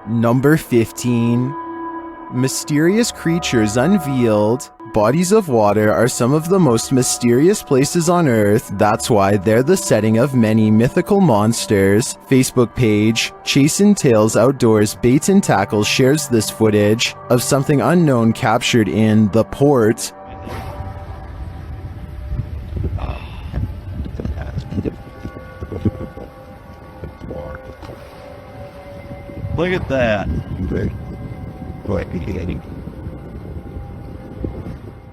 Number 15. Mysterious creatures unveiled. Bodies of water are some of the most mysterious places on Earth. That's why they're the setting of many mythical monsters. Facebook page Chasing Tales Outdoors Bait and Tackle shares this footage of something unknown captured in the port. Look at that.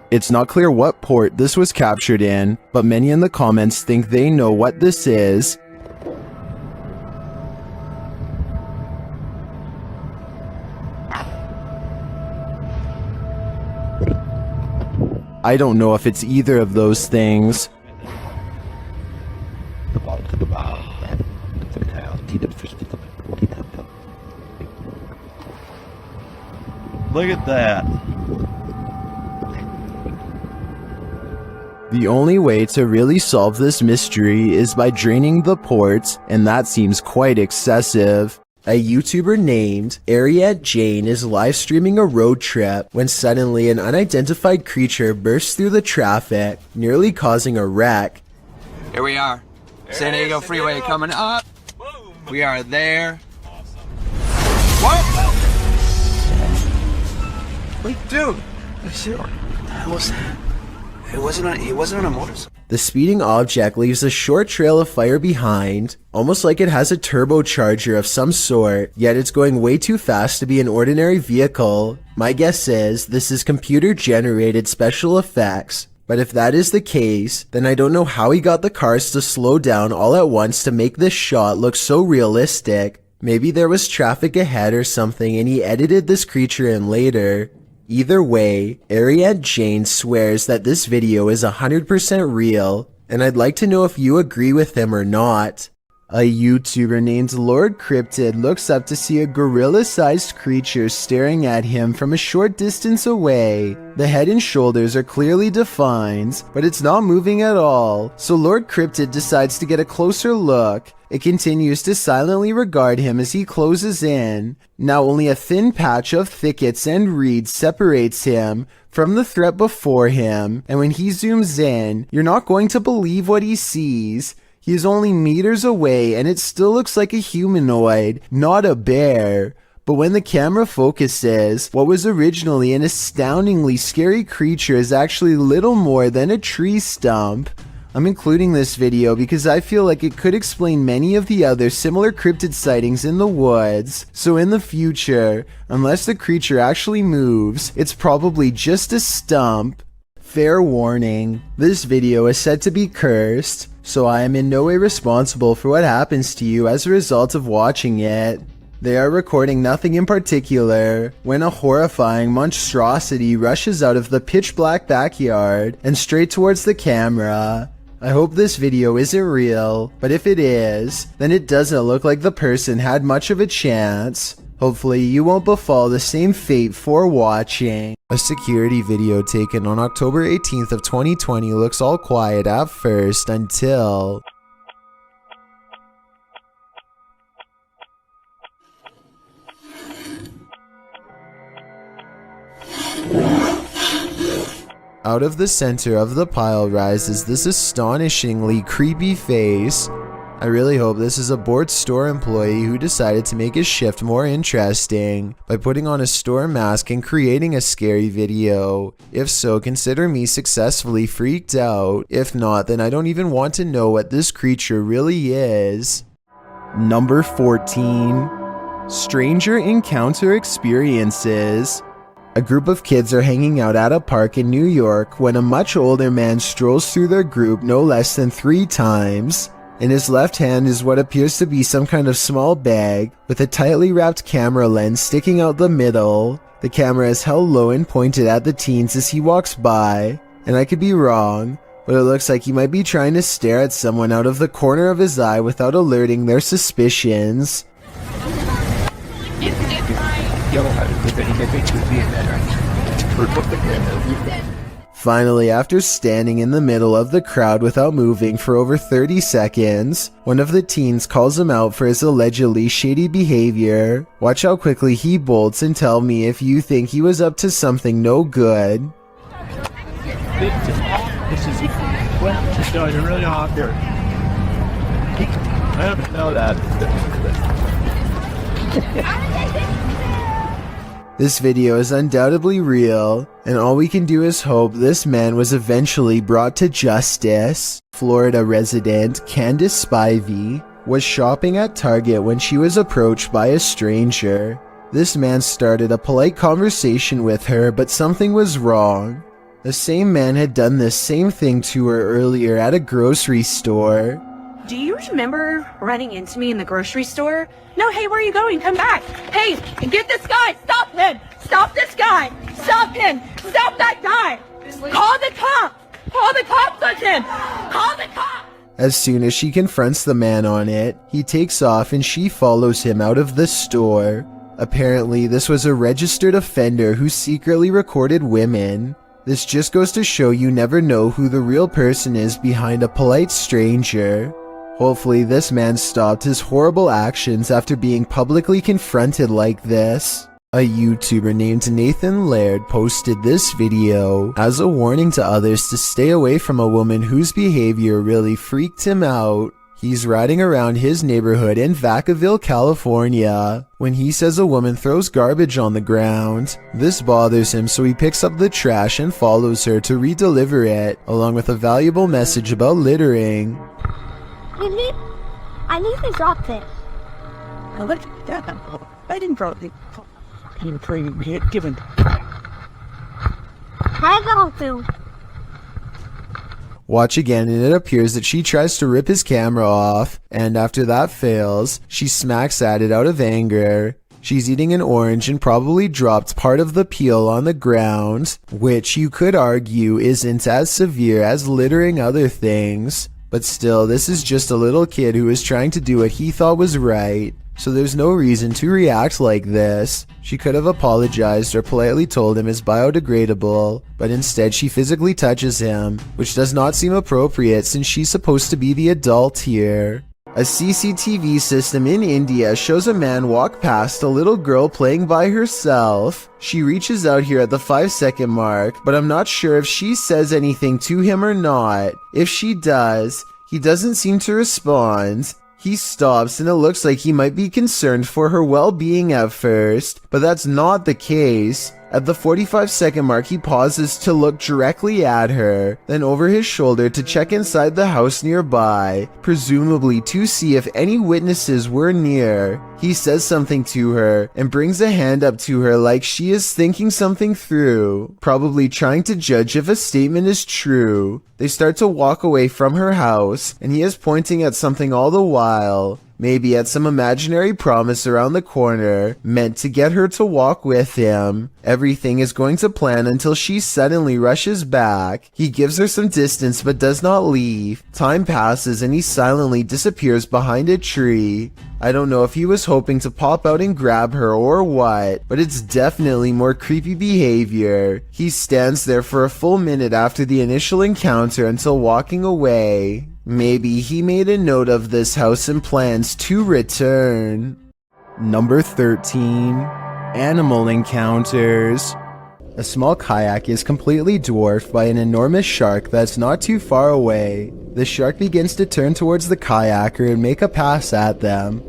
It's not clear what port this was captured in, but many in the comments think they know what this is. I don't know if it's either of those things. Look at that. The only way to really solve this mystery is by draining the port, and that seems quite excessive. A YouTuber named Eerie Jane is live streaming a road trip when suddenly an unidentified creature bursts through the traffic, nearly causing a wreck. Here we are. San Diego Freeway coming up. We are there. What? Wait, dude. He wasn't on a motorcycle. The speeding object leaves a short trail of fire behind, almost like it has a turbocharger of some sort, yet it's going way too fast to be an ordinary vehicle. My guess is this is computer-generated special effects, but if that is the case, then I don't know how he got the cars to slow down all at once to make this shot look so realistic. Maybe there was traffic ahead or something and he edited this creature in later. Either way, Eerie Jane swears that this video is 100% real, and I'd like to know if you agree with him or not. A YouTuber named Lord Cryptid looks up to see a gorilla-sized creature staring at him from a short distance away. The head and shoulders are clearly defined, but it's not moving at all, so Lord Cryptid decides to get a closer look. It continues to silently regard him as he closes in. Now only a thin patch of thickets and reeds separates him from the threat before him, and when he zooms in, you're not going to believe what he sees. He is only meters away and it still looks like a humanoid, not a bear. But when the camera focuses, what was originally an astoundingly scary creature is actually little more than a tree stump. I'm including this video because I feel like it could explain many of the other similar cryptid sightings in the woods. So in the future, unless the creature actually moves, it's probably just a stump. Fair warning, this video is said to be cursed, so I am in no way responsible for what happens to you as a result of watching it. They are recording nothing in particular when a horrifying monstrosity rushes out of the pitch black backyard and straight towards the camera. I hope this video isn't real, but if it is, then it doesn't look like the person had much of a chance. Hopefully you won't befall the same fate for watching. A security video taken on October 18th of 2020 looks all quiet at first until... Out of the center of the pile rises this astonishingly creepy face. I really hope this is a bored store employee who decided to make his shift more interesting by putting on a store mask and creating a scary video. If so, consider me successfully freaked out. If not, then I don't even want to know what this creature really is. Number 14. Stranger Encounter Experiences. A group of kids are hanging out at a park in New York when a much older man strolls through their group no less than 3 times. In his left hand is what appears to be some kind of small bag with a tightly wrapped camera lens sticking out the middle. The camera is held low and pointed at the teens as he walks by, and I could be wrong, but it looks like he might be trying to stare at someone out of the corner of his eye without alerting their suspicions. Finally, after standing in the middle of the crowd without moving for over 30 seconds, one of the teens calls him out for his allegedly shady behavior. Watch how quickly he bolts and tell me if you think he was up to something no good. This is really hot here. I don't know that. This video is undoubtedly real, and all we can do is hope this man was eventually brought to justice. Florida resident Candace Spivey was shopping at Target when she was approached by a stranger. This man started a polite conversation with her, but something was wrong. The same man had done this same thing to her earlier at a grocery store. Do you remember running into me in the grocery store? No, hey, where are you going? Come back. Hey, get this guy. Stop him. Stop this guy. Stop him. Stop that guy. Call the cops. Call the cops on him. Call the cops. As soon as she confronts the man on it, he takes off and she follows him out of the store. Apparently, this was a registered offender who secretly recorded women. This just goes to show you never know who the real person is behind a polite stranger. Hopefully this man stopped his horrible actions after being publicly confronted like this. A YouTuber named Nathan Laird posted this video as a warning to others to stay away from a woman whose behavior really freaked him out. He's riding around his neighborhood in Vacaville, California, when he says a woman throws garbage on the ground. This bothers him, so he picks up the trash and follows her to redeliver it, along with a valuable message about littering. I need to drop it. Now look at that. I didn't drop it. I'm afraid we had given. I don't do. Watch again, and it appears that she tries to rip his camera off, and after that fails, she smacks at it out of anger. She's eating an orange and probably dropped part of the peel on the ground, which you could argue isn't as severe as littering other things. But still, this is just a little kid who is trying to do what he thought was right, so there's no reason to react like this. She could have apologized or politely told him it's biodegradable, but instead she physically touches him, which does not seem appropriate since she's supposed to be the adult here. A CCTV system in India shows a man walk past a little girl playing by herself. She reaches out here at the 5-second mark, but I'm not sure if she says anything to him or not. If she does, he doesn't seem to respond. He stops and it looks like he might be concerned for her well-being at first, but that's not the case. At the 45-second mark, he pauses to look directly at her, then over his shoulder to check inside the house nearby, presumably to see if any witnesses were near. He says something to her and brings a hand up to her like she is thinking something through, probably trying to judge if a statement is true. They start to walk away from her house, and he is pointing at something all the while. Maybe at some imaginary promise around the corner, meant to get her to walk with him. Everything is going to plan until she suddenly rushes back. He gives her some distance but does not leave. Time passes and he silently disappears behind a tree. I don't know if he was hoping to pop out and grab her or what, but it's definitely more creepy behavior. He stands there for a full minute after the initial encounter until walking away. Maybe he made a note of this house and plans to return. Number 13. Animal encounters. A small kayak is completely dwarfed by an enormous shark that's not too far away. The shark begins to turn towards the kayaker and make a pass at them,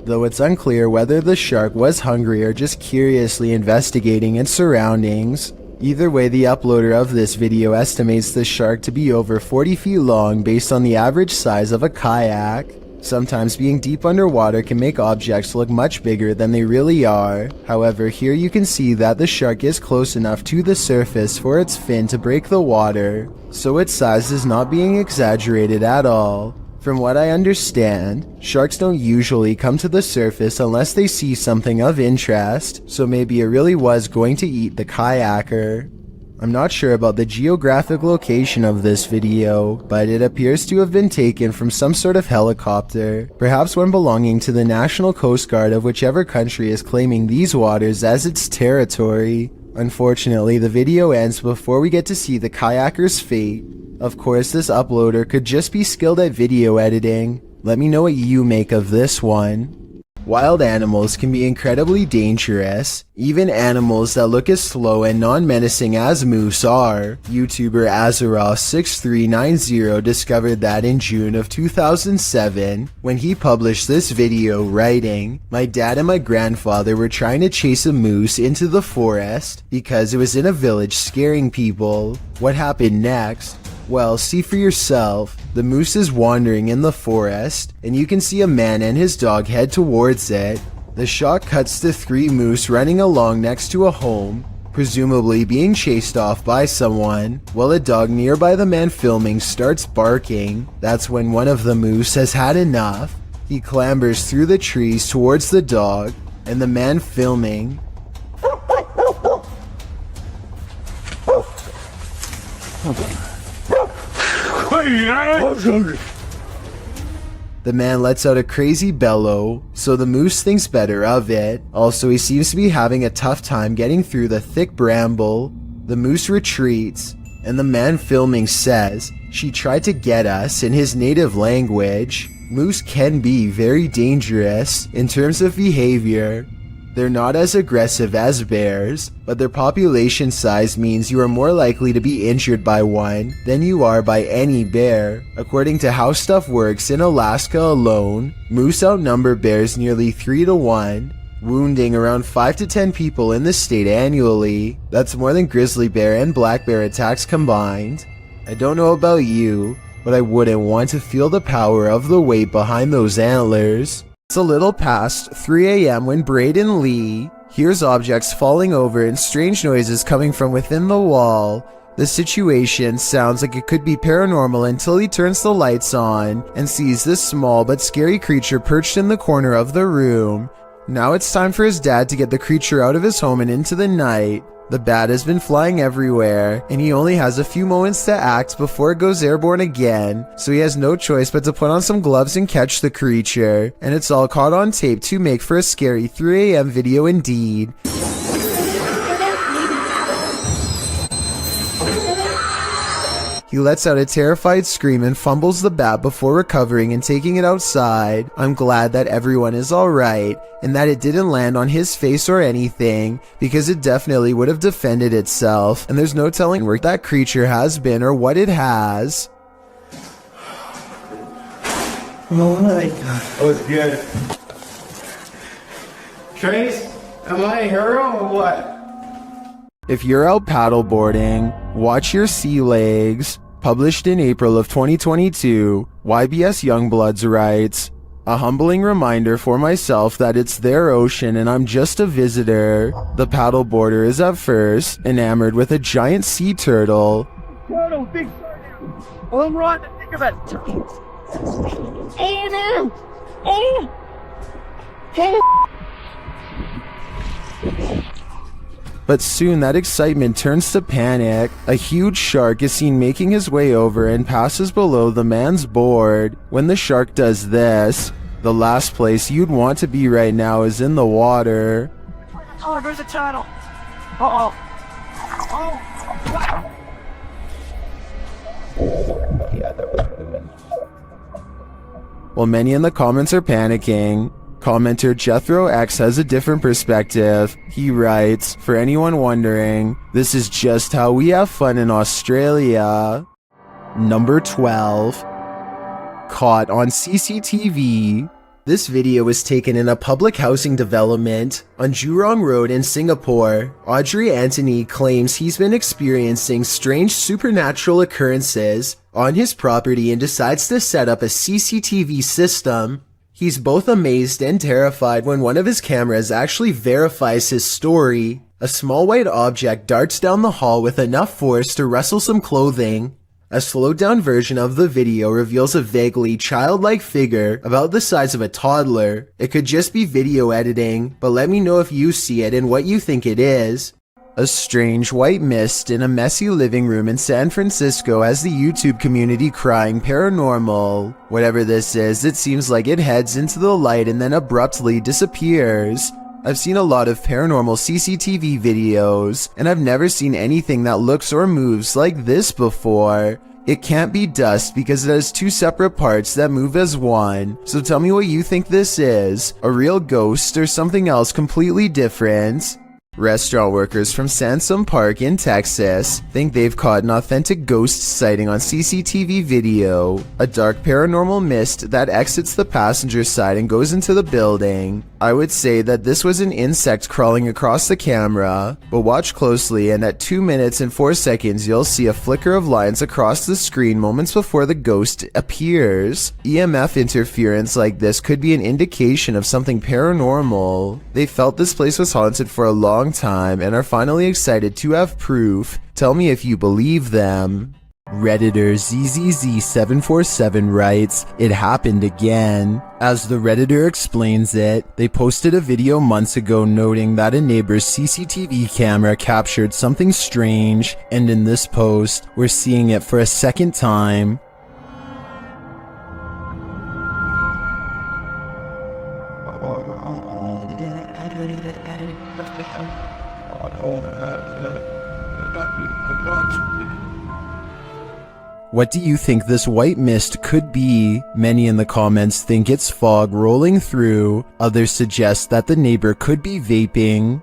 though it's unclear whether the shark was hungry or just curiously investigating its surroundings. Either way, the uploader of this video estimates the shark to be over 40 feet long based on the average size of a kayak. Sometimes being deep underwater can make objects look much bigger than they really are. However, here you can see that the shark is close enough to the surface for its fin to break the water, so its size is not being exaggerated at all. From what I understand, sharks don't usually come to the surface unless they see something of interest, so maybe it really was going to eat the kayaker. I'm not sure about the geographic location of this video, but it appears to have been taken from some sort of helicopter, perhaps one belonging to the National Coast Guard of whichever country is claiming these waters as its territory. Unfortunately, the video ends before we get to see the kayaker's fate. Of course, this uploader could just be skilled at video editing. Let me know what you make of this one. Wild animals can be incredibly dangerous, even animals that look as slow and non-menacing as moose are. YouTuber Azeroth6390 discovered that in June of 2007, when he published this video writing, "My dad and my grandfather were trying to chase a moose into the forest because it was in a village scaring people. What happened next? Well, see for yourself. The moose is wandering in the forest, and you can see a man and his dog head towards it. The shot cuts to 3 moose running along next to a home, presumably being chased off by someone, while a dog nearby the man filming starts barking. That's when one of the moose has had enough. He clambers through the trees towards the dog, and the man filming the man lets out a crazy bellow, so the moose thinks better of it. Also, he seems to be having a tough time getting through the thick bramble. The moose retreats, and the man filming says, "She tried to get us," in his native language. Moose can be very dangerous in terms of behavior. They're not as aggressive as bears, but their population size means you are more likely to be injured by one than you are by any bear. According to how stuff works in Alaska alone, moose outnumber bears nearly 3 to 1, wounding around 5 to 10 people in the state annually. That's more than grizzly bear and black bear attacks combined. I don't know about you, but I wouldn't want to feel the power of the weight behind those antlers. It's a little past 3 a.m. when Braden Lee hears objects falling over and strange noises coming from within the wall. The situation sounds like it could be paranormal until he turns the lights on and sees this small but scary creature perched in the corner of the room. Now it's time for his dad to get the creature out of his home and into the night. The bat has been flying everywhere, and he only has a few moments to act before it goes airborne again, so he has no choice but to put on some gloves and catch the creature, and it's all caught on tape to make for a scary 3 a.m. video indeed. He lets out a terrified scream and fumbles the bat before recovering and taking it outside. I'm glad that everyone is alright, and that it didn't land on his face or anything, because it definitely would have defended itself, and there's no telling where that creature has been or what it has. Oh my god. That was good. Trace, am I a hero or what? If you're out paddleboarding, watch your sea legs. Published in April of 2022, YBS Youngbloods writes, "A humbling reminder for myself that it's their ocean and I'm just a visitor. The paddleboarder is at first enamored with a giant sea turtle. Turtle, big turtle. Well, I'm right to think of it. But soon that excitement turns to panic. A huge shark is seen making his way over and passes below the man's board. When the shark does this, the last place you'd want to be right now is in the water." Oh, there's a turtle. Uh-oh. Oh. While many in the comments are panicking, commenter Jethro X has a different perspective. He writes, "For anyone wondering, this is just how we have fun in Australia." Number 12. Caught on CCTV. This video was taken in a public housing development on Jurong Road in Singapore. Audrey Anthony claims he's been experiencing strange supernatural occurrences on his property and decides to set up a CCTV system. He's both amazed and terrified when one of his cameras actually verifies his story. A small white object darts down the hall with enough force to rustle some clothing. A slowed down version of the video reveals a vaguely childlike figure about the size of a toddler. It could just be video editing, but let me know if you see it and what you think it is. A strange white mist in a messy living room in San Francisco has the YouTube community crying paranormal. Whatever this is, it seems like it heads into the light and then abruptly disappears. I've seen a lot of paranormal CCTV videos, and I've never seen anything that looks or moves like this before. It can't be dust because it has two separate parts that move as one. So tell me what you think this is, a real ghost or something else completely different? Restaurant workers from Sansom Park in Texas think they've caught an authentic ghost sighting on CCTV video. A dark paranormal mist that exits the passenger side and goes into the building. I would say that this was an insect crawling across the camera, but watch closely and at 2 minutes and 4 seconds you'll see a flicker of lines across the screen moments before the ghost appears. EMF interference like this could be an indication of something paranormal. They felt this place was haunted for a long time and are finally excited to have proof. Tell me if you believe them. Redditor ZZZ747 writes, "It happened again." As the Redditor explains it, they posted a video months ago noting that a neighbor's CCTV camera captured something strange, and in this post, we're seeing it for a second time. What do you think this white mist could be? Many in the comments think it's fog rolling through. Others suggest that the neighbor could be vaping.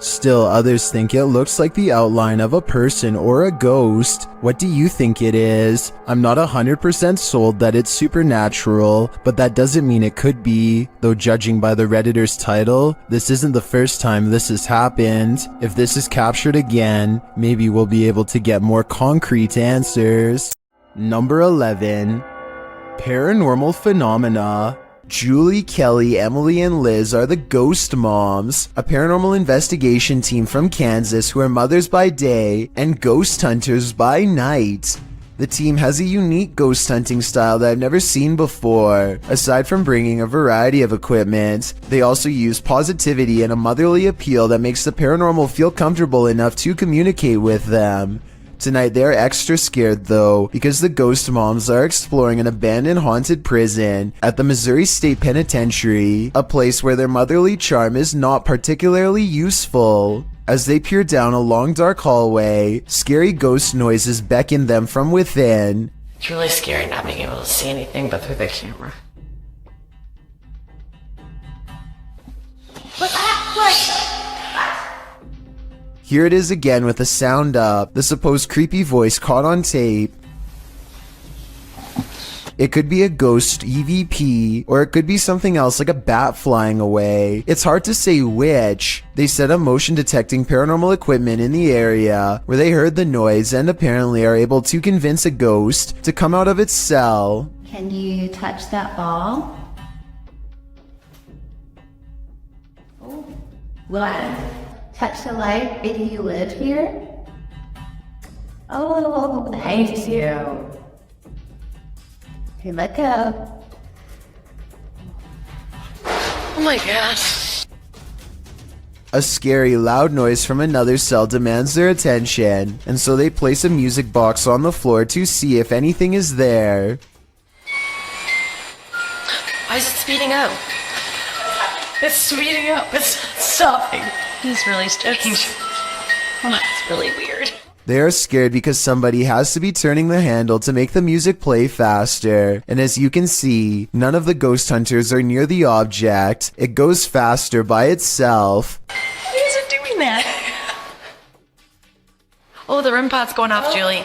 Still, others think it looks like the outline of a person or a ghost. What do you think it is? I'm not 100% sold that it's supernatural, but that doesn't mean it could be. Though judging by the Redditor's title, this isn't the first time this has happened. If this is captured again, maybe we'll be able to get more concrete answers. Number 11. Paranormal phenomena. Julie, Kelly, Emily, and Liz are the Ghost Moms, a paranormal investigation team from Kansas who are mothers by day and ghost hunters by night. The team has a unique ghost hunting style that I've never seen before. Aside from bringing a variety of equipment, they also use positivity and a motherly appeal that makes the paranormal feel comfortable enough to communicate with them. Tonight they are extra scared though, because the Ghost Moms are exploring an abandoned haunted prison at the Missouri State Penitentiary, a place where their motherly charm is not particularly useful. As they peer down a long dark hallway, scary ghost noises beckon them from within. It's really scary not being able to see anything but through the camera. Here it is again with the sound up, the supposed creepy voice caught on tape. It could be a ghost EVP, or it could be something else like a bat flying away. It's hard to say which. They set up motion detecting paranormal equipment in the area where they heard the noise and apparently are able to convince a ghost to come out of its cell. Can you touch that ball? Oh, what? Touch the light. Do you live here? Oh, thank you. Hey, let go. Oh my gosh. A scary, loud noise from another cell demands their attention, and so they place a music box on the floor to see if anything is there. Why is it speeding up? It's speeding up. It's not stopping. He's really joking. Oh, that's really weird. They are scared because somebody has to be turning the handle to make the music play faster. And as you can see, none of the ghost hunters are near the object. It goes faster by itself. Why is it doing that? Oh, the REM pod's going off, Julie.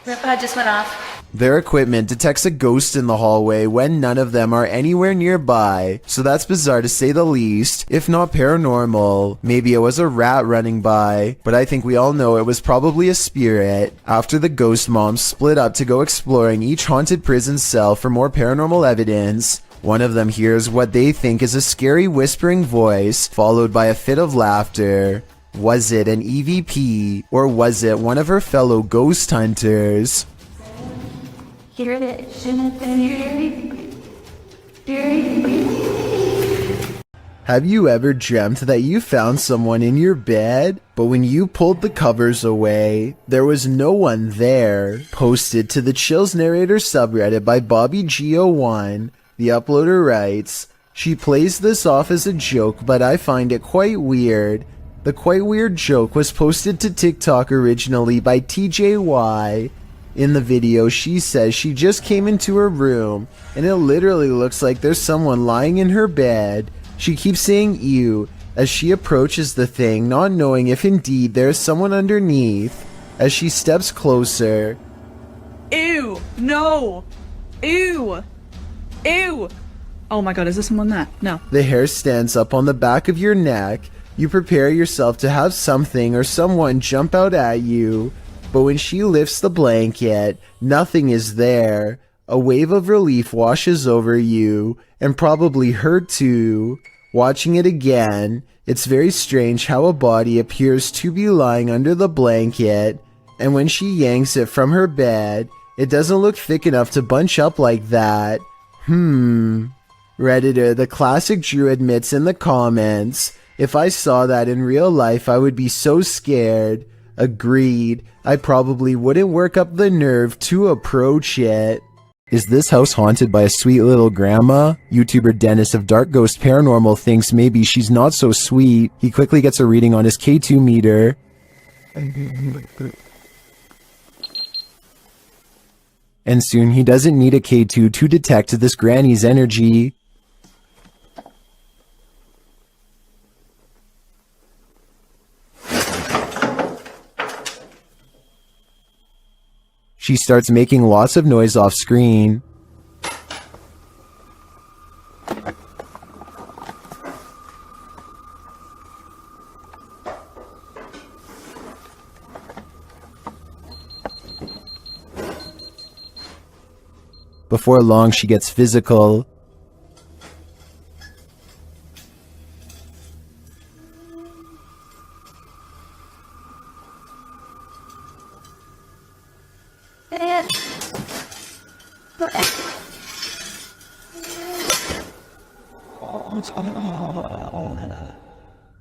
REM pod just went off. Their equipment detects a ghost in the hallway when none of them are anywhere nearby, so that's bizarre to say the least, if not paranormal. Maybe it was a rat running by, but I think we all know it was probably a spirit. After the Ghost Moms split up to go exploring each haunted prison cell for more paranormal evidence, one of them hears what they think is a scary whispering voice, followed by a fit of laughter. Was it an EVP, or was it one of her fellow ghost hunters? Here it is. Have you ever dreamt that you found someone in your bed? But when you pulled the covers away, there was no one there. Posted to the Chills Narrator subreddit by BobbyGO1, the uploader writes, "She plays this off as a joke, but I find it quite weird. The quite weird joke was posted to TikTok originally by TJY. In the video, she says she just came into her room, and it literally looks like there's someone lying in her bed. She keeps saying ew as she approaches the thing, not knowing if indeed there's someone underneath. As she steps closer, Ew! No! Ew! Ew! Oh my god, is this someone that? No. the hair stands up on the back of your neck. You prepare yourself to have something or someone jump out at you. But when she lifts the blanket, nothing is there. A wave of relief washes over you, and probably her too. Watching it again, it's very strange how a body appears to be lying under the blanket, and when she yanks it from her bed, it doesn't look thick enough to bunch up like that. Redditor The Classic Drew admits in the comments, "If I saw that in real life, I would be so scared." Agreed. I probably wouldn't work up the nerve to approach it. Is this house haunted by a sweet little grandma? YouTuber Dennis of Dark Ghost Paranormal thinks maybe she's not so sweet. He quickly gets a reading on his K2 meter. And soon he doesn't need a K2 to detect this granny's energy. She starts making lots of noise off screen. Before long, she gets physical.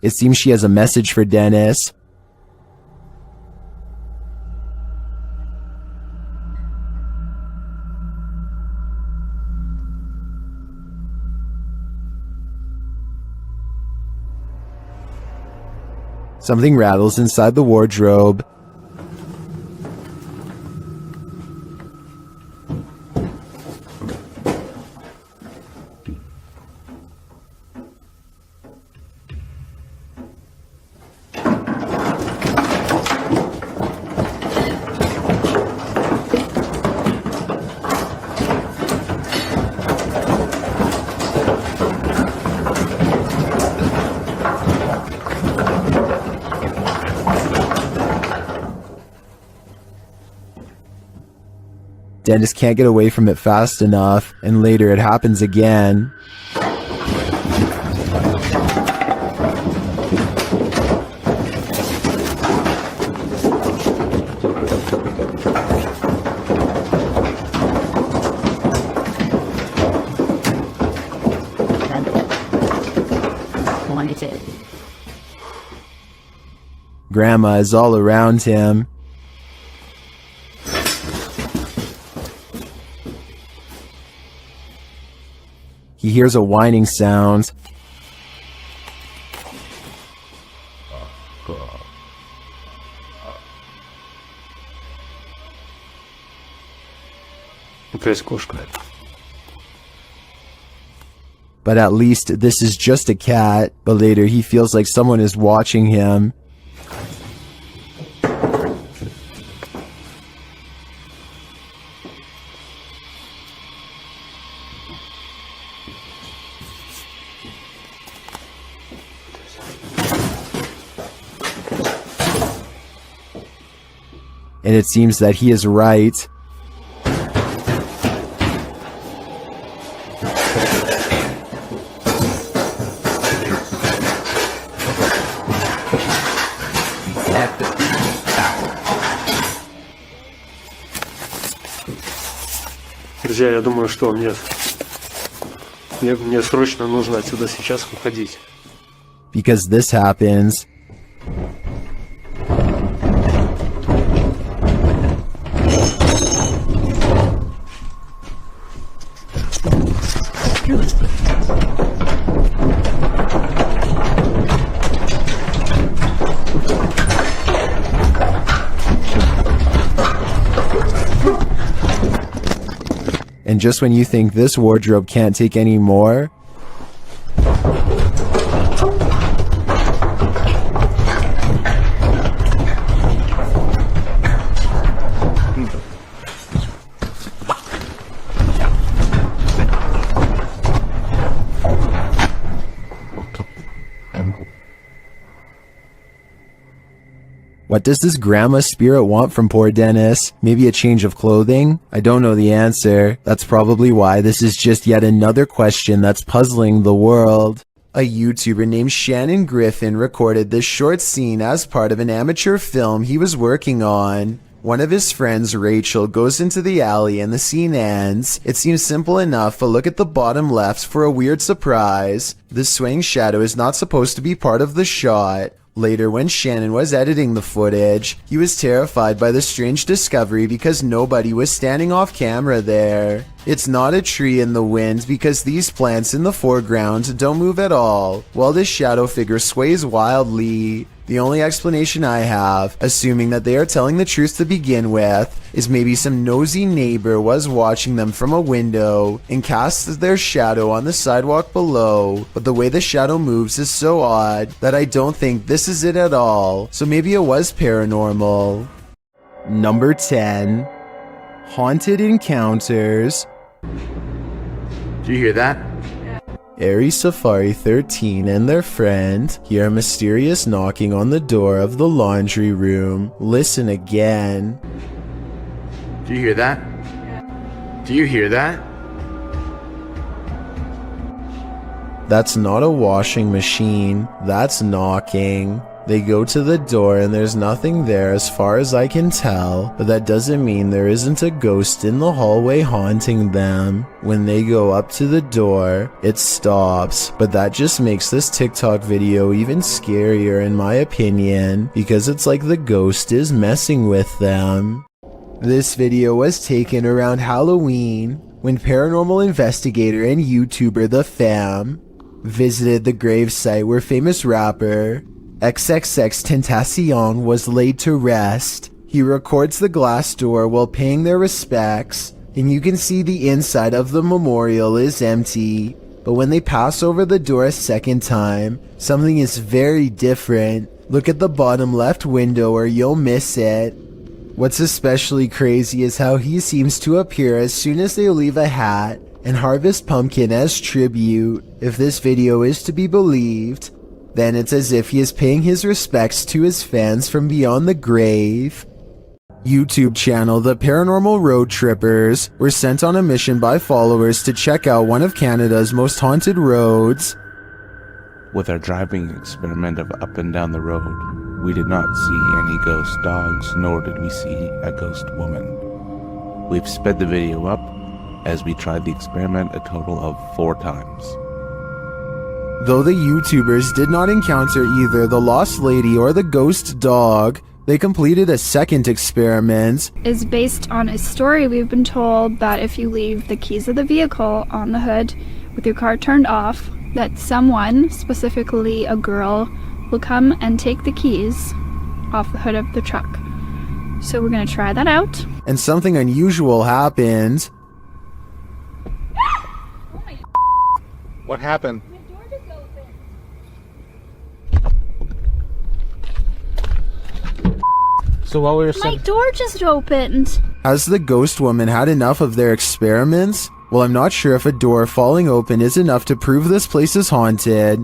It seems she has a message for Dennis. Something rattles inside the wardrobe. Dennis can't get away from it fast enough, and later it happens again. Grandma is all around him. He hears a whining sound. But at least this is just a cat. But later he feels like someone is watching him. And it seems that he is right. Друзья, я думаю, что мне срочно нужно отсюда сейчас уходить. Because this happens. And just when you think this wardrobe can't take any more, what does this grandma spirit want from poor Dennis? Maybe a change of clothing? I don't know the answer. That's probably why this is just yet another question that's puzzling the world. A YouTuber named Shannon Griffin recorded this short scene as part of an amateur film he was working on. One of his friends, Rachel, goes into the alley and the scene ends. It seems simple enough, but look at the bottom left for a weird surprise. This swaying shadow is not supposed to be part of the shot. Later, when Shannon was editing the footage, he was terrified by the strange discovery because nobody was standing off camera there. It's not a tree in the wind because these plants in the foreground don't move at all, while this shadow figure sways wildly. The only explanation I have, assuming that they are telling the truth to begin with, is maybe some nosy neighbor was watching them from a window and cast their shadow on the sidewalk below, but the way the shadow moves is so odd that I don't think this is it at all, so maybe it was paranormal. Number 10. Haunted Encounters. Do you hear that? Eerie Safari 13 and their friend hear a mysterious knocking on the door of the laundry room. Listen again. Do you hear that? Do you hear that? That's not a washing machine, that's knocking. They go to the door and there's nothing there as far as I can tell, but that doesn't mean there isn't a ghost in the hallway haunting them. When they go up to the door, it stops, but that just makes this TikTok video even scarier in my opinion, because it's like the ghost is messing with them. This video was taken around Halloween when paranormal investigator and YouTuber The Fam visited the gravesite where famous rapper XXXTentacion was laid to rest. He records the glass door while paying their respects, and you can see the inside of the memorial is empty. But when they pass over the door a second time, something is very different. Look at the bottom left window or you'll miss it. What's especially crazy is how he seems to appear as soon as they leave a hat and harvest pumpkin as tribute. If this video is to be believed, then it's as if he is paying his respects to his fans from beyond the grave. YouTube channel The Paranormal Road Trippers were sent on a mission by followers to check out one of Canada's most haunted roads. With our driving experiment of up and down the road, we did not see any ghost dogs, nor did we see a ghost woman. We've sped the video up as we tried the experiment a total of 4 times. Though the YouTubers did not encounter either the lost lady or the ghost dog, they completed a second experiment. Is based on a story we've been told that if you leave the keys of the vehicle on the hood with your car turned off, that someone, specifically a girl, will come and take the keys off the hood of the truck. So we're gonna try that out. And something unusual happened. What happened? So while we were My door just opened. Has the ghost woman had enough of their experiments? Well, I'm not sure if a door falling open is enough to prove this place is haunted.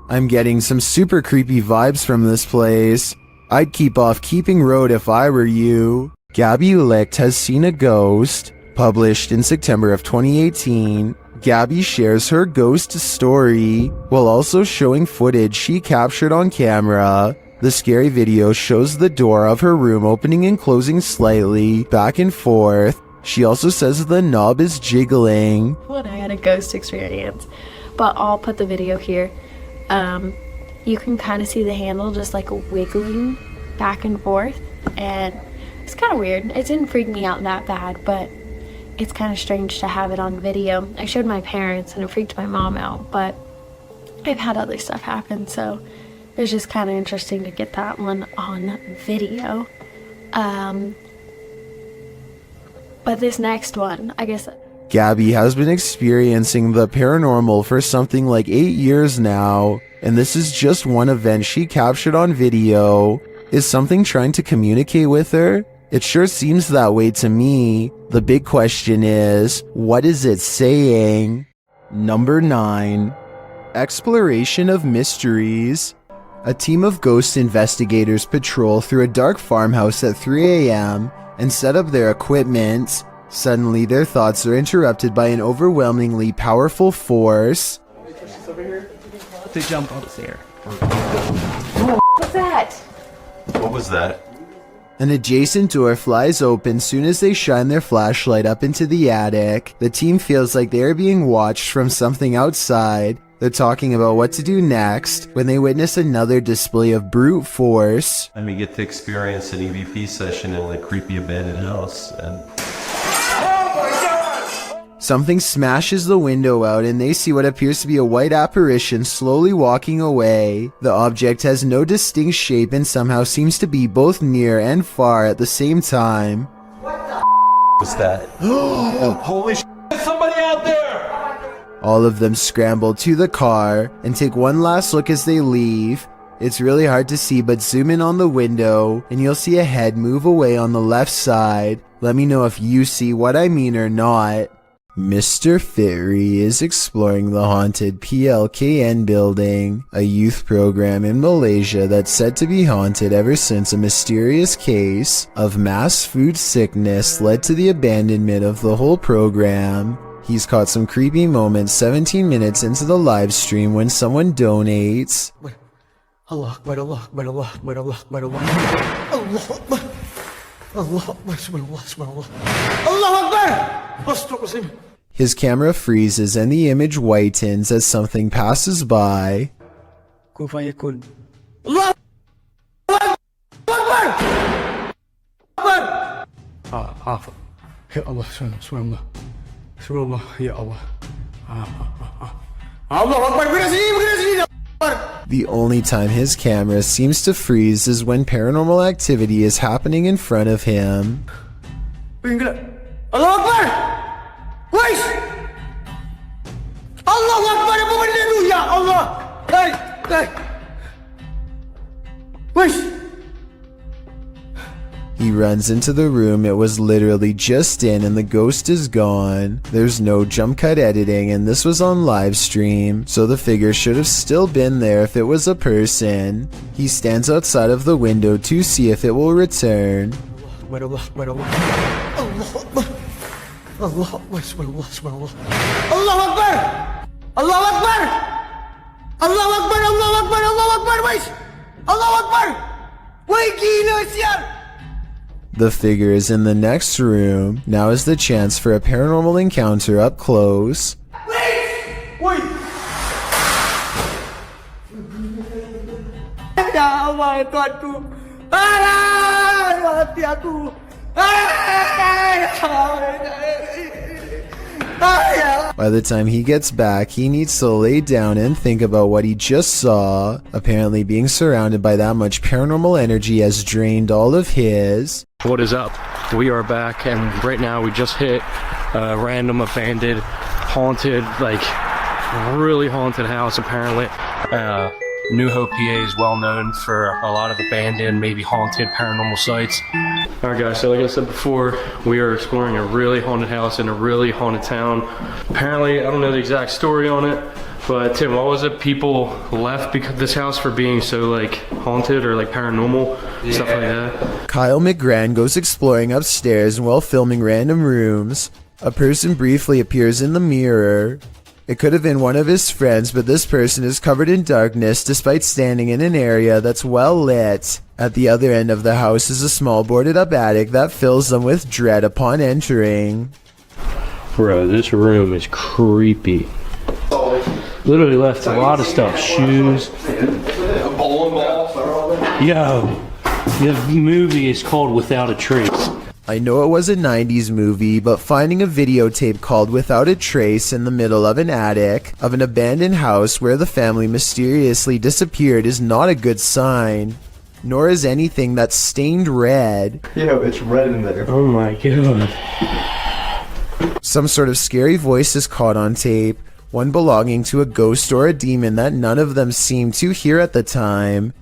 I'm getting some super creepy vibes from this place. I'd keep off Keeping Road if I were you. Gabby Licht has seen a ghost. Published in September of 2018, Gabby shares her ghost story while also showing footage she captured on camera. The scary video shows the door of her room opening and closing slightly, back and forth. She also says the knob is jiggling. When I had a ghost experience, but I'll put the video here. You can kind of see the handle just like wiggling back and forth, and it's kind of weird. It didn't freak me out that bad, but it's kind of strange to have it on video. I showed my parents and it freaked my mom out, but I've had other stuff happen, so it's just kind of interesting to get that one on video. But this next one, I guess. Gabby has been experiencing the paranormal for something like 8 years now, and this is just one event she captured on video. Is something trying to communicate with her? It sure seems that way to me. The big question is, what is it saying? Number 9. Exploration of mysteries. A team of ghost investigators patrol through a dark farmhouse at 3 a.m. and set up their equipment. Suddenly, their thoughts are interrupted by an overwhelmingly powerful force. To jump upstairs. What's that? What was that? An adjacent door flies open soon as they shine their flashlight up into the attic. The team feels like they are being watched from something outside. They're talking about what to do next when they witness another display of brute force. And we get to experience an EVP session in a creepy abandoned house. And something smashes the window out and they see what appears to be a white apparition slowly walking away. The object has no distinct shape and somehow seems to be both near and far at the same time. what the was that? Holy shit, somebody out there! All of them scramble to the car and take one last look as they leave. It's really hard to see, but zoom in on the window and you'll see a head move away on the left side. Let me know if you see what I mean or not. Mr. Fray is exploring the haunted PLKN building, a youth program in Malaysia that's said to be haunted ever since a mysterious case of mass food sickness led to the abandonment of the whole program. He's caught some creepy moments 17 minutes into the live stream when someone donates. Allah Akbar, Allah Akbar, Allah Akbar, Allah Akbar, Allah Akbar, Allah Akbar, subhanallah, Allah Akbar, Astaghfirullah. His camera freezes and the image whitens as something passes by. Kun fayakun. Allah Akbar! Akbar! Ya Allah, subhanallah. Subhanallah, ya Allah. Allah Akbar, bergerak sini. The only time his camera seems to freeze is when paranormal activity is happening in front of him. Allah Akbar! Wais! Allah Akbar, apa benda tu? Ya Allah! Hey! Wais! He runs into the room it was literally just in and the ghost is gone. There's no jump cut editing and this was on live stream, so the figure should have still been there if it was a person. He stands outside of the window to see if it will return. Allah Akbar, Allah Akbar. Allah Akbar, subhanallah. Allah Akbar! Allah Akbar! Allah Akbar, Allah Akbar, Allah Akbar, wais! Allah Akbar! Wai gila sial! The figure is in the next room. Now is the chance for a paranormal encounter up close. Wait! Ya Allah, Tuhanku! Mati aku! By the time he gets back, he needs to lay down and think about what he just saw. Apparently being surrounded by that much paranormal energy has drained all of his. What is up? We are back and right now we just hit a random abandoned, haunted, like really haunted house apparently. New Hope, PA is well known for a lot of abandoned, maybe haunted paranormal sites. Alright guys, so like I said before, we are exploring a really haunted house in a really haunted town. Apparently, I don't know the exact story on it, but Tim, what was it? People left because this house for being so like haunted or like paranormal, stuff like that. Kyle McGran goes exploring upstairs and while filming random rooms, a person briefly appears in the mirror. It could have been one of his friends, but this person is covered in darkness despite standing in an area that's well lit. At the other end of the house is a small boarded up attic that fills them with dread upon entering. Bro, this room is creepy. Literally left a lot of stuff, shoes. Yo, the movie is called Without a Trace. I know it was a 90s movie, but finding a videotape called Without a Trace in the middle of an attic of an abandoned house where the family mysteriously disappeared is not a good sign. Nor is anything that's stained red. Yo, it's red in there. Oh my god. Some sort of scary voice is caught on tape, one belonging to a ghost or a demon that none of them seemed to hear at the time.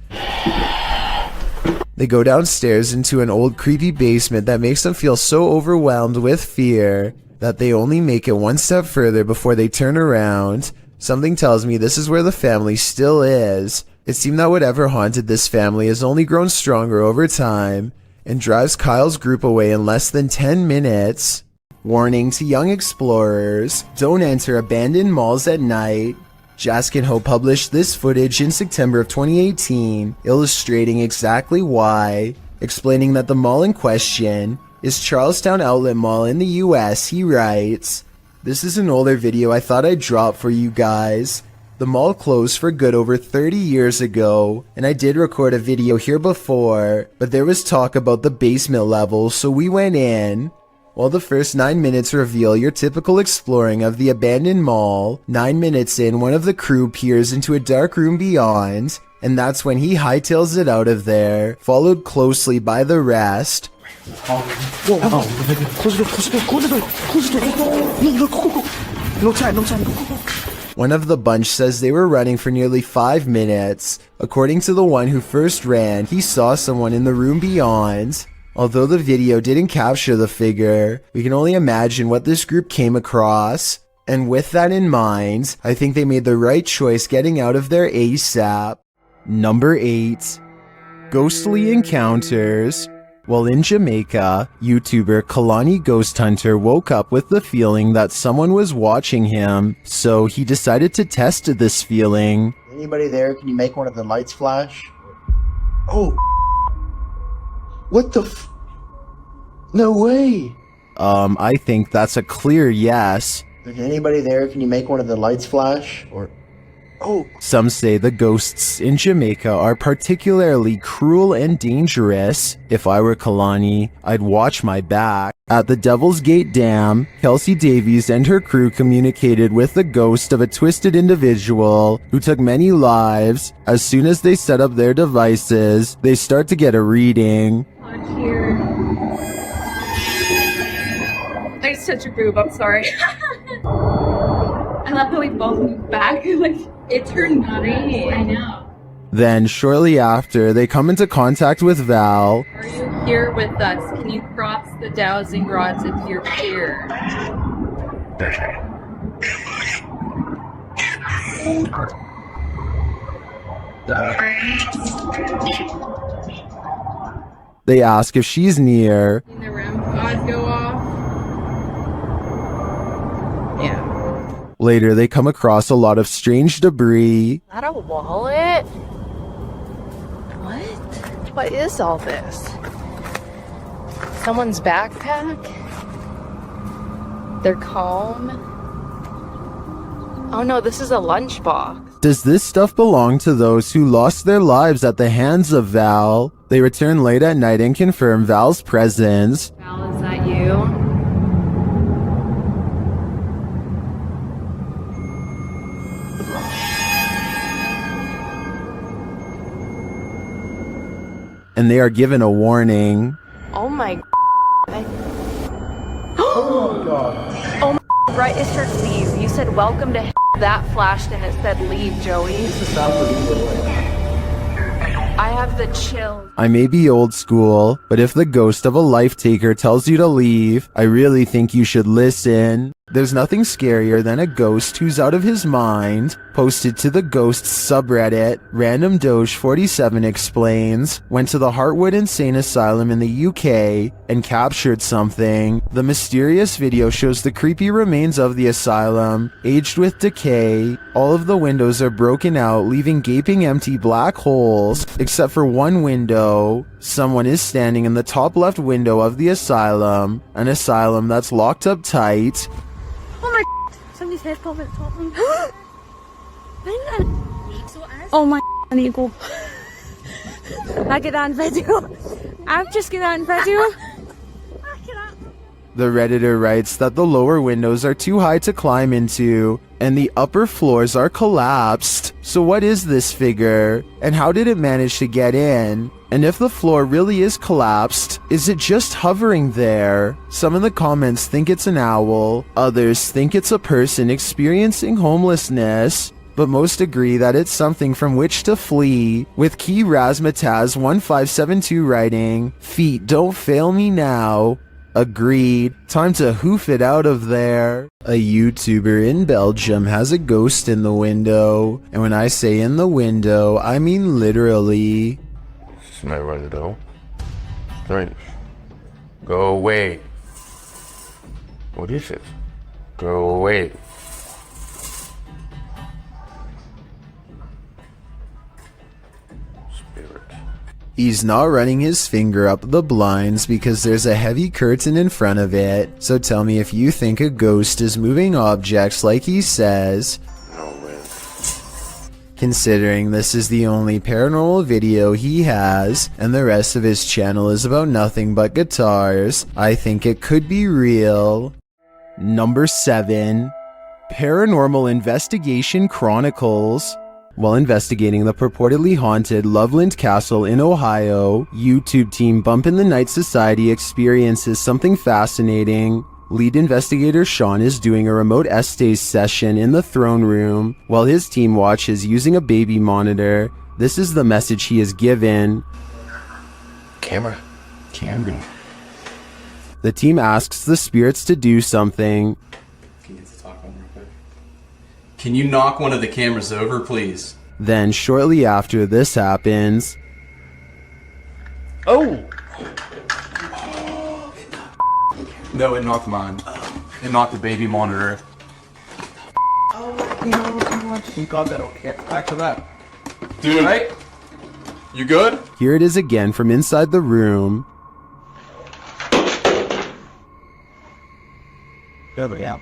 They go downstairs into an old creepy basement that makes them feel so overwhelmed with fear that they only make it one step further before they turn around. Something tells me this is where the family still is. It seemed that whatever haunted this family has only grown stronger over time and drives Kyle's group away in less than 10 minutes. Warning to young explorers, don't enter abandoned malls at night. Jaskin Ho published this footage in September of 2018, illustrating exactly why. Explaining that the mall in question is Charlestown Outlet Mall in the US, he writes, "This is an older video I thought I'd drop for you guys. The mall closed for good over 30 years ago, and I did record a video here before, but there was talk about the basement level, so we went in. While the first 9 minutes reveal your typical exploring of the abandoned mall, 9 minutes in, one of the crew peers into a dark room beyond, and that's when he hightails it out of there, followed closely by the rest." Whoa, close the door, close the door, close the door, close the door. No, go. No time. One of the bunch says they were running for nearly 5 minutes. According to the one who first ran, he saw someone in the room beyond. Although the video didn't capture the figure, we can only imagine what this group came across. And with that in mind, I think they made the right choice getting out of there ASAP. Number 8. Ghostly Encounters. While in Jamaica, YouTuber Kalani Ghost Hunter woke up with the feeling that someone was watching him, so he decided to test this feeling. Anybody there? Can you make one of the lights flash? Oh. What the f... No way! I think that's a clear yes. Is anybody there? Can you make one of the lights flash? Or... Oh! Some say the ghosts in Jamaica are particularly cruel and dangerous. If I were Kalani, I'd watch my back. At the Devil's Gate Dam, Kelsey Davies and her crew communicated with the ghost of a twisted individual who took many lives. As soon as they set up their devices, they start to get a reading. Here. I touched your boob, I'm sorry. I love how we both moved back. Like, it turned green. I know. Then, shortly after, they come into contact with Val. Are you here with us? Can you cross the dowsing rods if you're here? They ask if she's near. The REM pods go off. Yeah. Later, they come across a lot of strange debris. Is that a wallet? What? What is all this? Someone's backpack? Their comb? Oh no, this is a lunchbox. Does this stuff belong to those who lost their lives at the hands of Val? They return late at night and confirm Val's presence. Val, is that you? And they are given a warning. Oh my Oh my god. Oh my right, it said leave. You said welcome to that flashed and it said leave, Joey. I have the chills. I may be old school, but if the ghost of a life taker tells you to leave, I really think you should listen. There's nothing scarier than a ghost who's out of his mind. Posted to the Ghosts subreddit, Random Doge 47 explains, went to the Heartwood Insane Asylum in the UK and captured something. The mysterious video shows the creepy remains of the asylum, aged with decay. All of the windows are broken out, leaving gaping empty black holes, except for one window. Someone is standing in the top left window of the asylum, an asylum that's locked up tight. Oh my, somebody's head popped at the top. Oh my, I need to go. I get that on video. I've just get that on video. The Redditor writes that the lower windows are too high to climb into, and the upper floors are collapsed. So what is this figure? And how did it manage to get in? And if the floor really is collapsed, is it just hovering there? Some in the comments think it's an owl, others think it's a person experiencing homelessness, but most agree that it's something from which to flee, with Key Razmataz 1572 writing, "Feet don't fail me now." Agreed. Time to hoof it out of there. A YouTuber in Belgium has a ghost in the window, and when I say in the window, I mean literally. Smell right though. Right. Go away. What is it? Go away. Spirit. He's not running his finger up the blinds because there's a heavy curtain in front of it. So tell me if you think a ghost is moving objects like he says. Considering this is the only paranormal video he has, and the rest of his channel is about nothing but guitars, I think it could be real. Number 7. Paranormal Investigation Chronicles. While investigating the purportedly haunted Loveland Castle in Ohio, YouTube team Bump in the Night Society experiences something fascinating. Lead investigator Sean is doing a remote essays session in the throne room, while his team watches using a baby monitor. This is the message he is given. Camera. The team asks the spirits to do something. Can you get to talk one real quick? Can you knock one of the cameras over, please? Then, shortly after this happens... Oh! No, it knocked mine. It knocked the baby monitor. You got that, okay. Back to that. Dude, right? You good? Here it is again from inside the room. Over, yeah.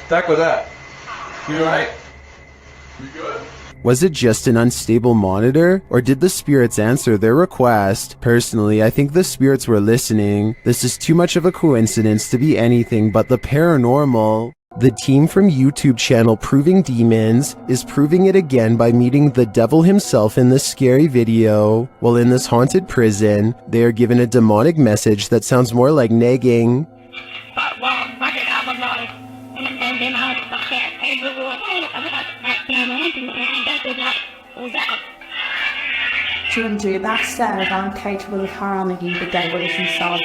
Back with that. You alright? You good? Was it just an unstable monitor, or did the spirits answer their request? Personally, I think the spirits were listening. This is too much of a coincidence to be anything but the paranormal. The team from YouTube channel Proving Demons is proving it again by meeting the devil himself in this scary video. While in this haunted prison, they are given a demonic message that sounds more like nagging. Shouldn't do that, Sarah. I'm capable of harming the devil himself.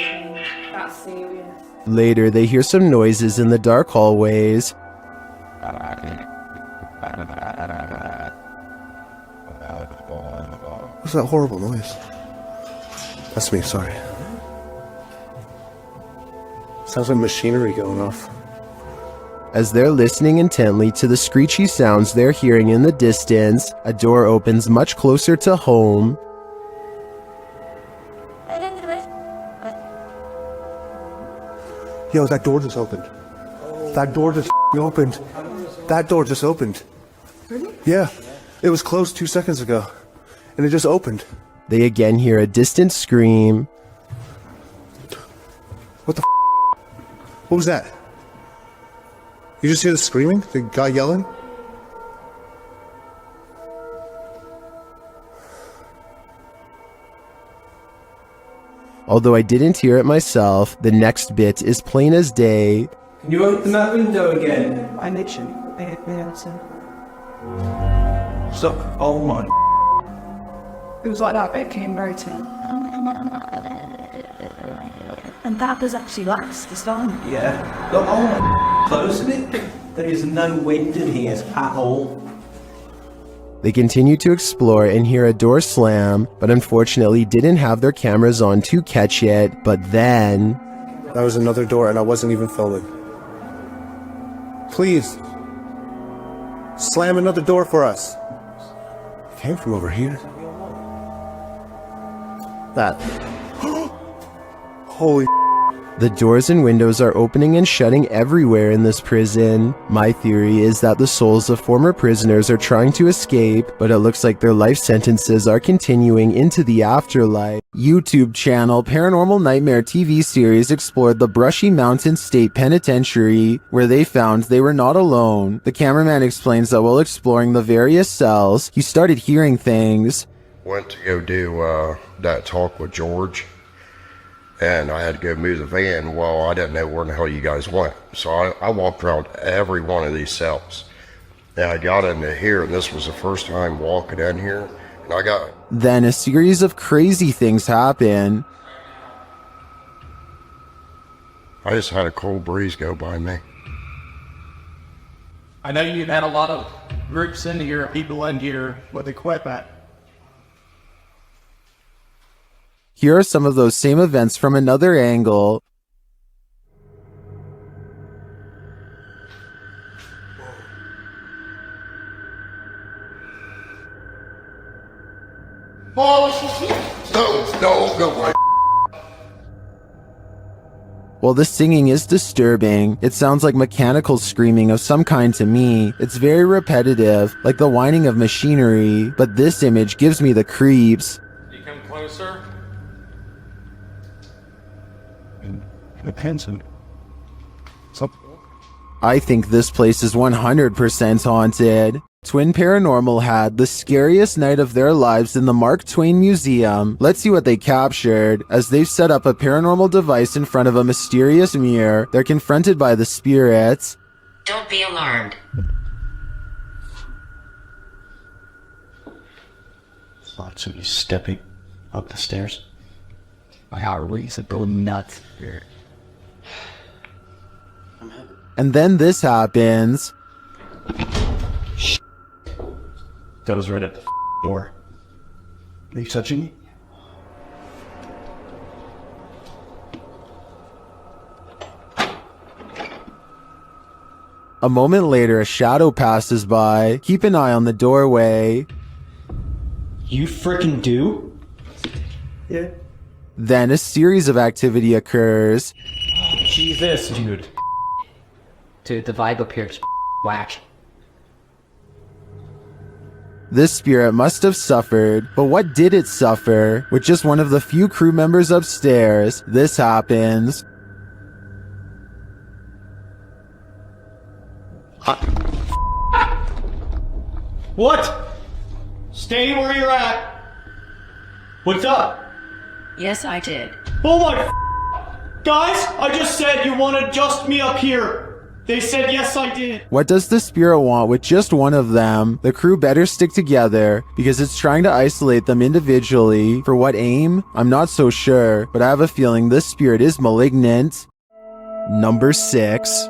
That's serious. Later, they hear some noises in the dark hallways. What's that horrible noise? That's me, sorry. Sounds like machinery going off. As they're listening intently to the screechy sounds they're hearing in the distance, a door opens much closer to home. Yo, that door just opened. That door just opened. That door just opened. Really? Yeah. It was closed 2 seconds ago. And it just opened. They again hear a distant scream. What the What was that? You just hear the screaming? The guy yelling? Although I didn't hear it myself, the next bit is plain as day. Can you open that window again? I literally Stop. Oh my. It was like that bit came right to me. And that was actually last this time. Yeah. Look, oh my. Closing it. There is no wind in here at all. They continue to explore and hear a door slam, but unfortunately didn't have their cameras on to catch it. But then... That was another door and I wasn't even filming. Please. Slam another door for us. It came from over here. That. Holy The doors and windows are opening and shutting everywhere in this prison. My theory is that the souls of former prisoners are trying to escape, but it looks like their life sentences are continuing into the afterlife. YouTube channel Paranormal Nightmare TV series explored the Brushy Mountain State Penitentiary, where they found they were not alone. The cameraman explains that while exploring the various cells, he started hearing things. Went to go do that talk with George, and I had to go move the van. Well, I didn't know where the hell you guys went, so I walked around every one of these cells. And I got into here, and this was the first time walking in here, and I got... Then a series of crazy things happen. I just had a cold breeze go by me. I know you've had a lot of groups in here, people in here with equipment. Here are some of those same events from another angle. Oh, no, go away. While the singing is disturbing, it sounds like mechanical screaming of some kind to me. It's very repetitive, like the whining of machinery, but this image gives me the creeps. You come closer. I think this place is 100% haunted. Twin Paranormal had the scariest night of their lives in the Mark Twain Museum. Let's see what they captured. As they've set up a paranormal device in front of a mysterious mirror, they're confronted by the spirits. Don't be alarmed. Thought somebody stepping up the stairs. My heart release it go nuts here. And then this happens. That was right at the door. Are you touching me? A moment later, a shadow passes by. Keep an eye on the doorway. You frickin' do? Yeah. Then a series of activity occurs. Jesus, dude. Dude, the vibe up here is whack. This spirit must have suffered, but what did it suffer? With just one of the few crew members upstairs, this happens. What? Stay where you're at. What's up? Yes, I did. Oh my guys, I just said you wanted just me up here. They said yes, I did. What does the spirit want with just one of them? The crew better stick together because it's trying to isolate them individually. For what aim? I'm not so sure, but I have a feeling this spirit is malignant. Number 6.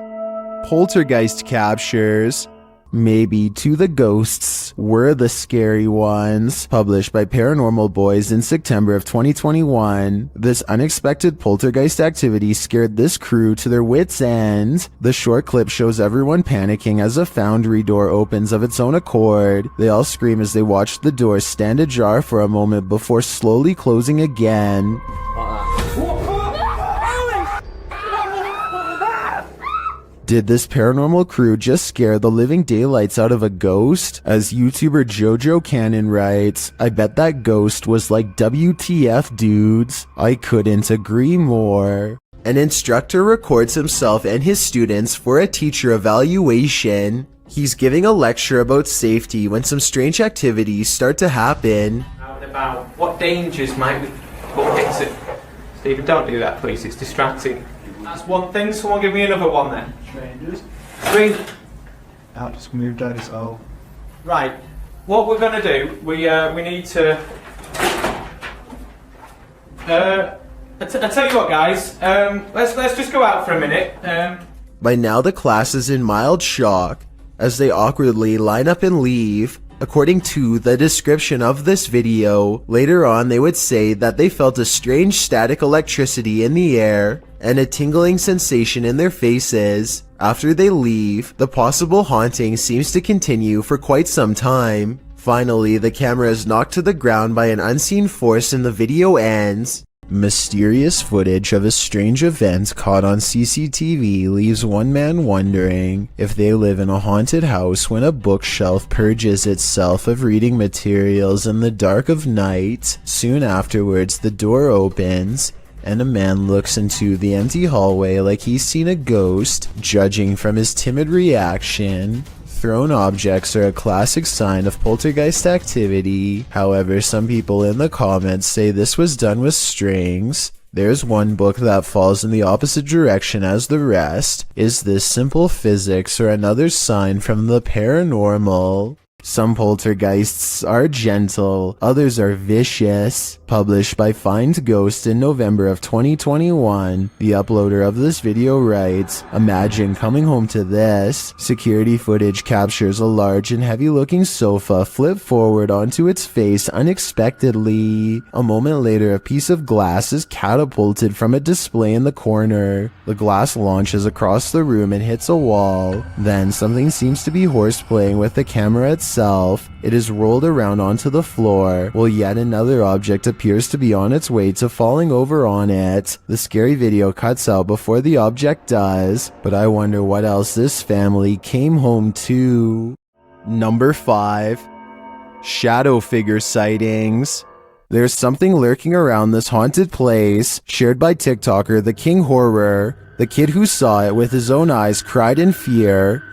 Poltergeist captures. Maybe to the ghosts were the scary ones. Published by Paranormal Boys in September of 2021. This unexpected poltergeist activity scared this crew to their wits' end. The short clip shows everyone panicking as a foundry door opens of its own accord. They all scream as they watch the door stand ajar for a moment before slowly closing again. Did this paranormal crew just scare the living daylights out of a ghost? As YouTuber Jojo Cannon writes, I bet that ghost was like WTF dudes. I couldn't agree more. An instructor records himself and his students for a teacher evaluation. He's giving a lecture about safety when some strange activities start to happen. About what dangers might we... Oh, exit. Stephen, don't do that, please. It's distracting. That's one thing. Someone give me another one then. Strangers. I'll just move down as well. Right. What we're gonna do, we need to. I tell you what, guys. Let's just go out for a minute. By now, the class is in mild shock as they awkwardly line up and leave. According to the description of this video, later on they would say that they felt a strange static electricity in the air and a tingling sensation in their faces. After they leave, the possible haunting seems to continue for quite some time. Finally, the camera is knocked to the ground by an unseen force and the video ends. Mysterious footage of a strange event caught on CCTV leaves one man wondering if they live in a haunted house when a bookshelf purges itself of reading materials in the dark of night. Soon afterwards, the door opens and a man looks into the empty hallway like he's seen a ghost. Judging from his timid reaction, thrown objects are a classic sign of poltergeist activity. However, some people in the comments say this was done with strings. There's one book that falls in the opposite direction as the rest. Is this simple physics or another sign from the paranormal? Some poltergeists are gentle, others are vicious. Published by Find Ghost in November of 2021, the uploader of this video writes, "Imagine coming home to this." Security footage captures a large and heavy-looking sofa flip forward onto its face unexpectedly. A moment later, a piece of glass is catapulted from a display in the corner. The glass launches across the room and hits a wall. Then something seems to be horseplaying with the camera itself. It is rolled around onto the floor, while yet another object appears to be on its way to falling over on it. The scary video cuts out before the object does, but I wonder what else this family came home to. Number 5. Shadow figure sightings. There's something lurking around this haunted place, shared by TikToker The King Horror. The kid who saw it with his own eyes cried in fear.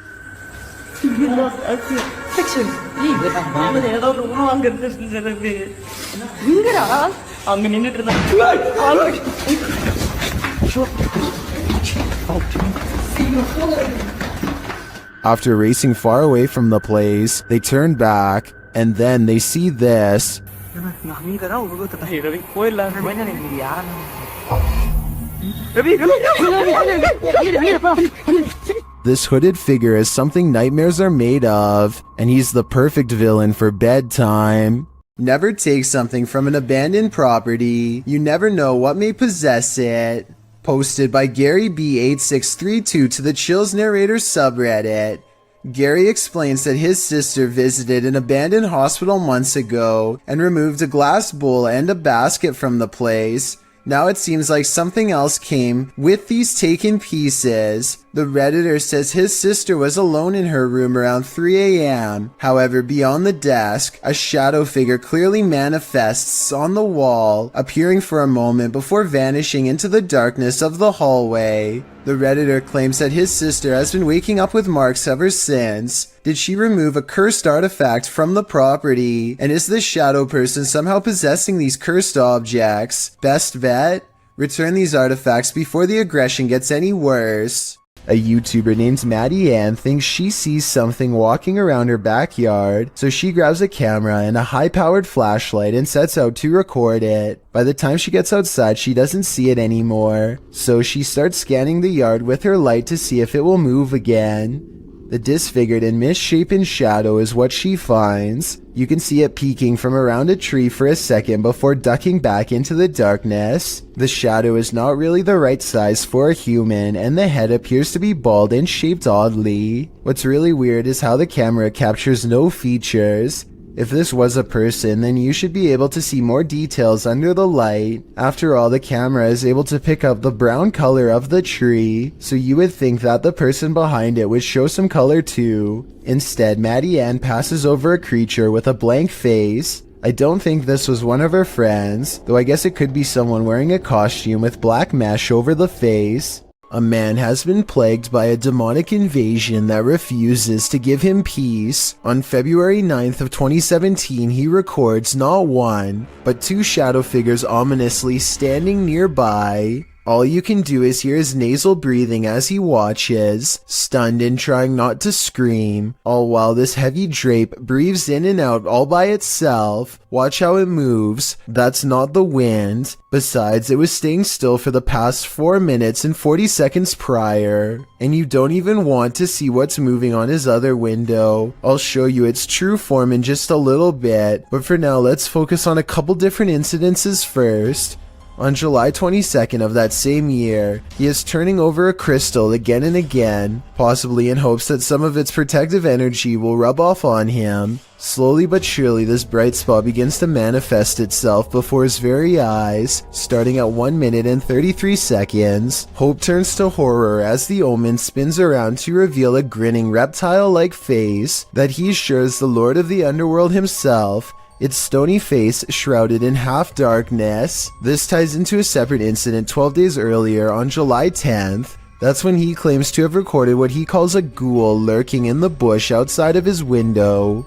After racing far away from the place, they turn back, and then they see this. This hooded figure is something nightmares are made of, and he's the perfect villain for bedtime. Never take something from an abandoned property. You never know what may possess it. Posted by Gary B8632 to the Chills Narrator subreddit. Gary explains that his sister visited an abandoned hospital months ago and removed a glass bowl and a basket from the place. Now it seems like something else came with these taken pieces. The Redditor says his sister was alone in her room around 3 a.m. However, beyond the desk, a shadow figure clearly manifests on the wall, appearing for a moment before vanishing into the darkness of the hallway. The Redditor claims that his sister has been waking up with marks ever since. Did she remove a cursed artifact from the property? And is this shadow person somehow possessing these cursed objects? Best bet? Return these artifacts before the aggression gets any worse. A YouTuber named Maddie Ann thinks she sees something walking around her backyard, so she grabs a camera and a high-powered flashlight and sets out to record it. By the time she gets outside, she doesn't see it anymore, so she starts scanning the yard with her light to see if it will move again. The disfigured and misshapen shadow is what she finds. You can see it peeking from around a tree for a second before ducking back into the darkness. The shadow is not really the right size for a human, and the head appears to be bald and shaped oddly. What's really weird is how the camera captures no features. If this was a person, then you should be able to see more details under the light. After all, the camera is able to pick up the brown color of the tree, so you would think that the person behind it would show some color too. Instead, Maddie Ann passes over a creature with a blank face. I don't think this was one of her friends, though I guess it could be someone wearing a costume with black mesh over the face. A man has been plagued by a demonic invasion that refuses to give him peace. On February 9th of 2017, he records not one, but 2 shadow figures ominously standing nearby. All you can do is hear his nasal breathing as he watches, stunned and trying not to scream, all while this heavy drape breathes in and out all by itself. Watch how it moves. That's not the wind. Besides, it was staying still for the past 4 minutes and 40 seconds prior. And you don't even want to see what's moving on his other window. I'll show you its true form in just a little bit, but for now let's focus on a couple different incidences first. On July 22nd of that same year, he is turning over a crystal again and again, possibly in hopes that some of its protective energy will rub off on him. Slowly but surely, this bright spot begins to manifest itself before his very eyes. Starting at 1 minute and 33 seconds, hope turns to horror as the omen spins around to reveal a grinning reptile-like face that he sure is the Lord of the Underworld himself, its stony face shrouded in half darkness. This ties into a separate incident 12 days earlier on July 10th. That's when he claims to have recorded what he calls a ghoul lurking in the bush outside of his window.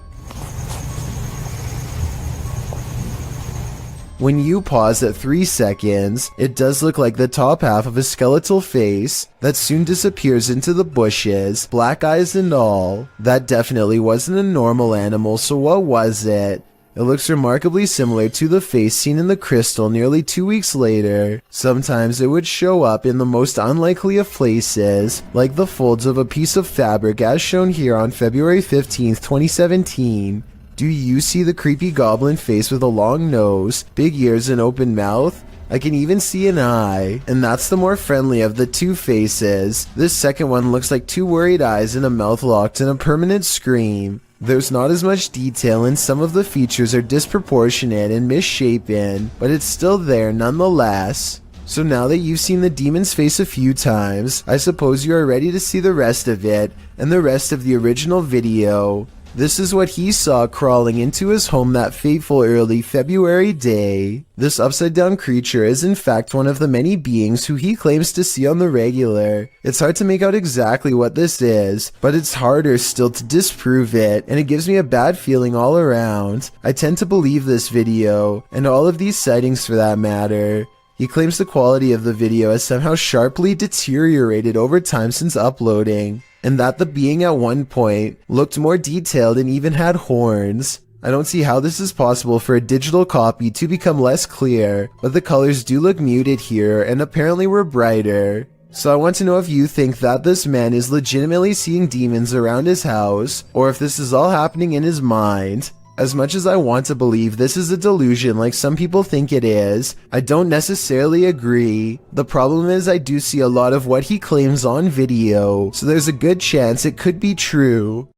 When you pause at 3 seconds, it does look like the top half of a skeletal face that soon disappears into the bushes, black eyes and all. That definitely wasn't a normal animal, so what was it? It looks remarkably similar to the face seen in the crystal nearly 2 weeks later. Sometimes it would show up in the most unlikely of places, like the folds of a piece of fabric as shown here on February 15th, 2017. Do you see the creepy goblin face with a long nose, big ears and open mouth? I can even see an eye, and that's the more friendly of the two faces. This second one looks like two worried eyes and a mouth locked in a permanent scream. There's not as much detail and some of the features are disproportionate and misshapen, but it's still there nonetheless. So now that you've seen the demon's face a few times, I suppose you are ready to see the rest of it, and the rest of the original video. This is what he saw crawling into his home that fateful early February day. This upside down creature is in fact one of the many beings who he claims to see on the regular. It's hard to make out exactly what this is, but it's harder still to disprove it, and it gives me a bad feeling all around. I tend to believe this video, and all of these sightings for that matter. He claims the quality of the video has somehow sharply deteriorated over time since uploading, and that the being at one point looked more detailed and even had horns. I don't see how this is possible for a digital copy to become less clear, but the colors do look muted here and apparently were brighter. So I want to know if you think that this man is legitimately seeing demons around his house, or if this is all happening in his mind. As much as I want to believe this is a delusion like some people think it is, I don't necessarily agree. The problem is I do see a lot of what he claims on video, so there's a good chance it could be true.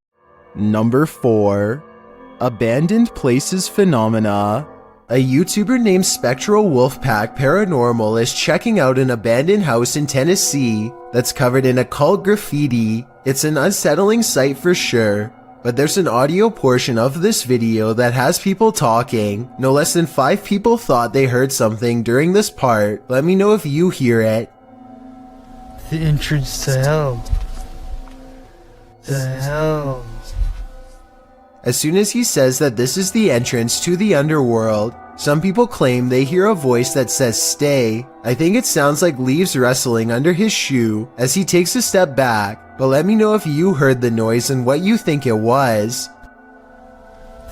Number 4. Abandoned Places Phenomena. A YouTuber named Spectral Wolfpack Paranormal is checking out an abandoned house in Tennessee that's covered in occult graffiti. It's an unsettling sight for sure. But there's an audio portion of this video that has people talking. No less than 5 people thought they heard something during this part. Let me know if you hear it. The entrance to hell. The hell. As soon as he says that this is the entrance to the underworld, some people claim they hear a voice that says stay. I think it sounds like leaves rustling under his shoe as he takes a step back. But let me know if you heard the noise and what you think it was.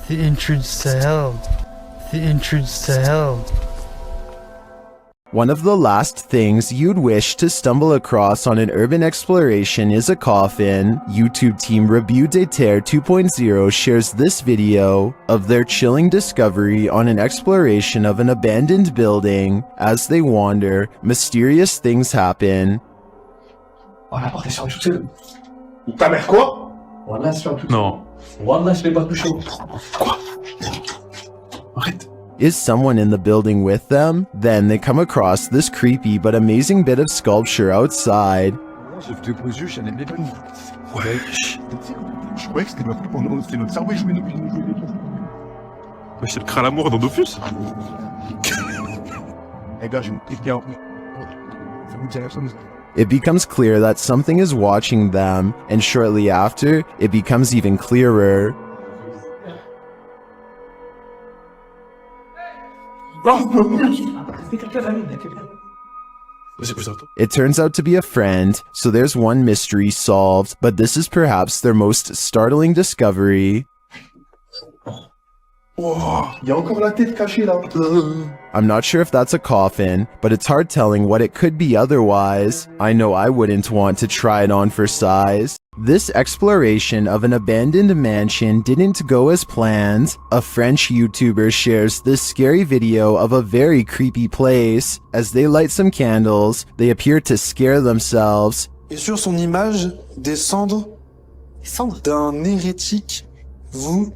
The entrance to hell. The entrance to hell. One of the last things you'd wish to stumble across on an urban exploration is a coffin. YouTube team Review de Terre 2.0 shares this video of their chilling discovery on an exploration of an abandoned building. As they wander, mysterious things happen. On a porté sur le tout. Ta mère quoi? Wallah sur tout. Non. Wallah je l'ai pas touché. Quoi? Arrête. Is someone in the building with them? Then they come across this creepy but amazing bit of sculpture outside. Wesh. Je croyais que c'était notre cerveau qui jouait nos vies. Wesh, c'est le crâne à l'amour dans Dofus. Les gars, je me dis bien. Ça vous dit la chose. It becomes clear that something is watching them, and shortly after, it becomes even clearer. It turns out to be a friend, so there's one mystery solved, but this is perhaps their most startling discovery. Oh, il y a encore la tête cachée là. I'm not sure if that's a coffin, but it's hard telling what it could be otherwise. I know I wouldn't want to try it on for size. This exploration of an abandoned mansion didn't go as planned. A French YouTuber shares this scary video of a very creepy place. As they light some candles, they appear to scare themselves. Et sur son image, des cendres d'un hérétique. Vous.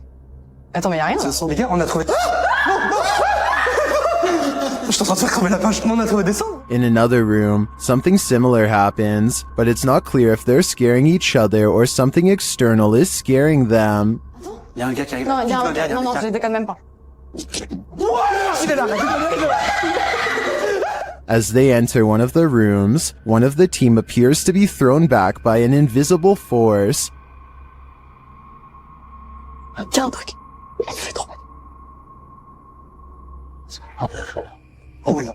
Attends, mais y'a rien. Les gars, on a trouvé. Je suis en train de faire crever la page. On a trouvé des cendres. In another room, something similar happens, but it's not clear if they're scaring each other or something external is scaring them. Y'a un gars qui arrive. Non, non, je déconne même pas. As they enter one of the rooms, one of the team appears to be thrown back by an invisible force. Tiens un truc.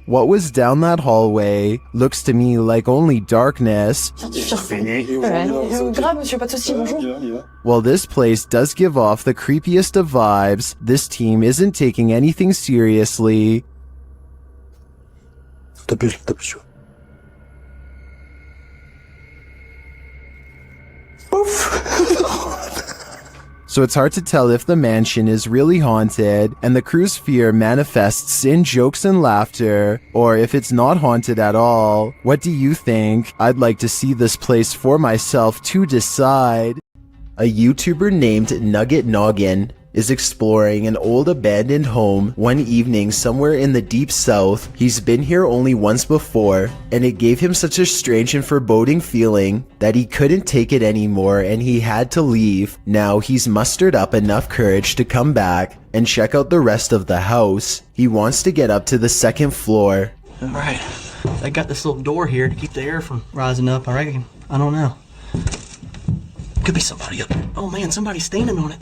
What was down that hallway looks to me like only darkness. Grave, monsieur, pas de soucis, bonjour. While this place does give off the creepiest of vibes, this team isn't taking anything seriously. So it's hard to tell if the mansion is really haunted, and the crew's fear manifests in jokes and laughter, or if it's not haunted at all. What do you think? I'd like to see this place for myself to decide. A YouTuber named Nugget Noggin is exploring an old abandoned home one evening somewhere in the deep south. He's been here only once before, and it gave him such a strange and foreboding feeling that he couldn't take it anymore and he had to leave. Now he's mustered up enough courage to come back and check out the rest of the house. He wants to get up to the second floor. Alright, I got this little door here to keep the air from rising up, I reckon. I don't know. Could be somebody up there. Oh man, somebody's standing on it.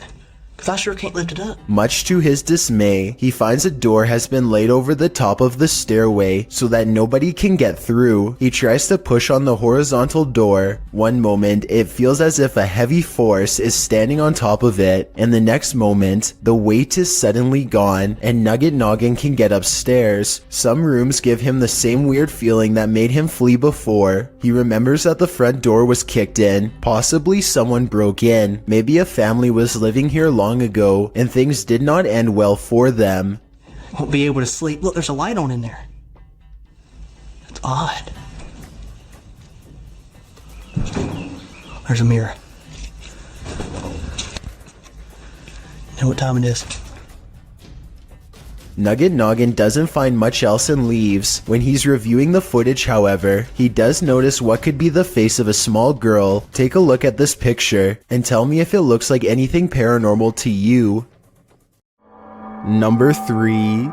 Cause I sure can't lift it up. Much to his dismay, he finds a door has been laid over the top of the stairway so that nobody can get through. He tries to push on the horizontal door. One moment, it feels as if a heavy force is standing on top of it, and the next moment, the weight is suddenly gone, and Nugget Noggin can get upstairs. Some rooms give him the same weird feeling that made him flee before. He remembers that the front door was kicked in. Possibly someone broke in. Maybe a family was living here long ago, and things did not end well for them. Won't be able to sleep. Look, there's a light on in there. That's odd. There's a mirror. You know what time it is? Nugget Noggin doesn't find much else and leaves. When he's reviewing the footage, however, he does notice what could be the face of a small girl. Take a look at this picture and tell me if it looks like anything paranormal to you. Number 3.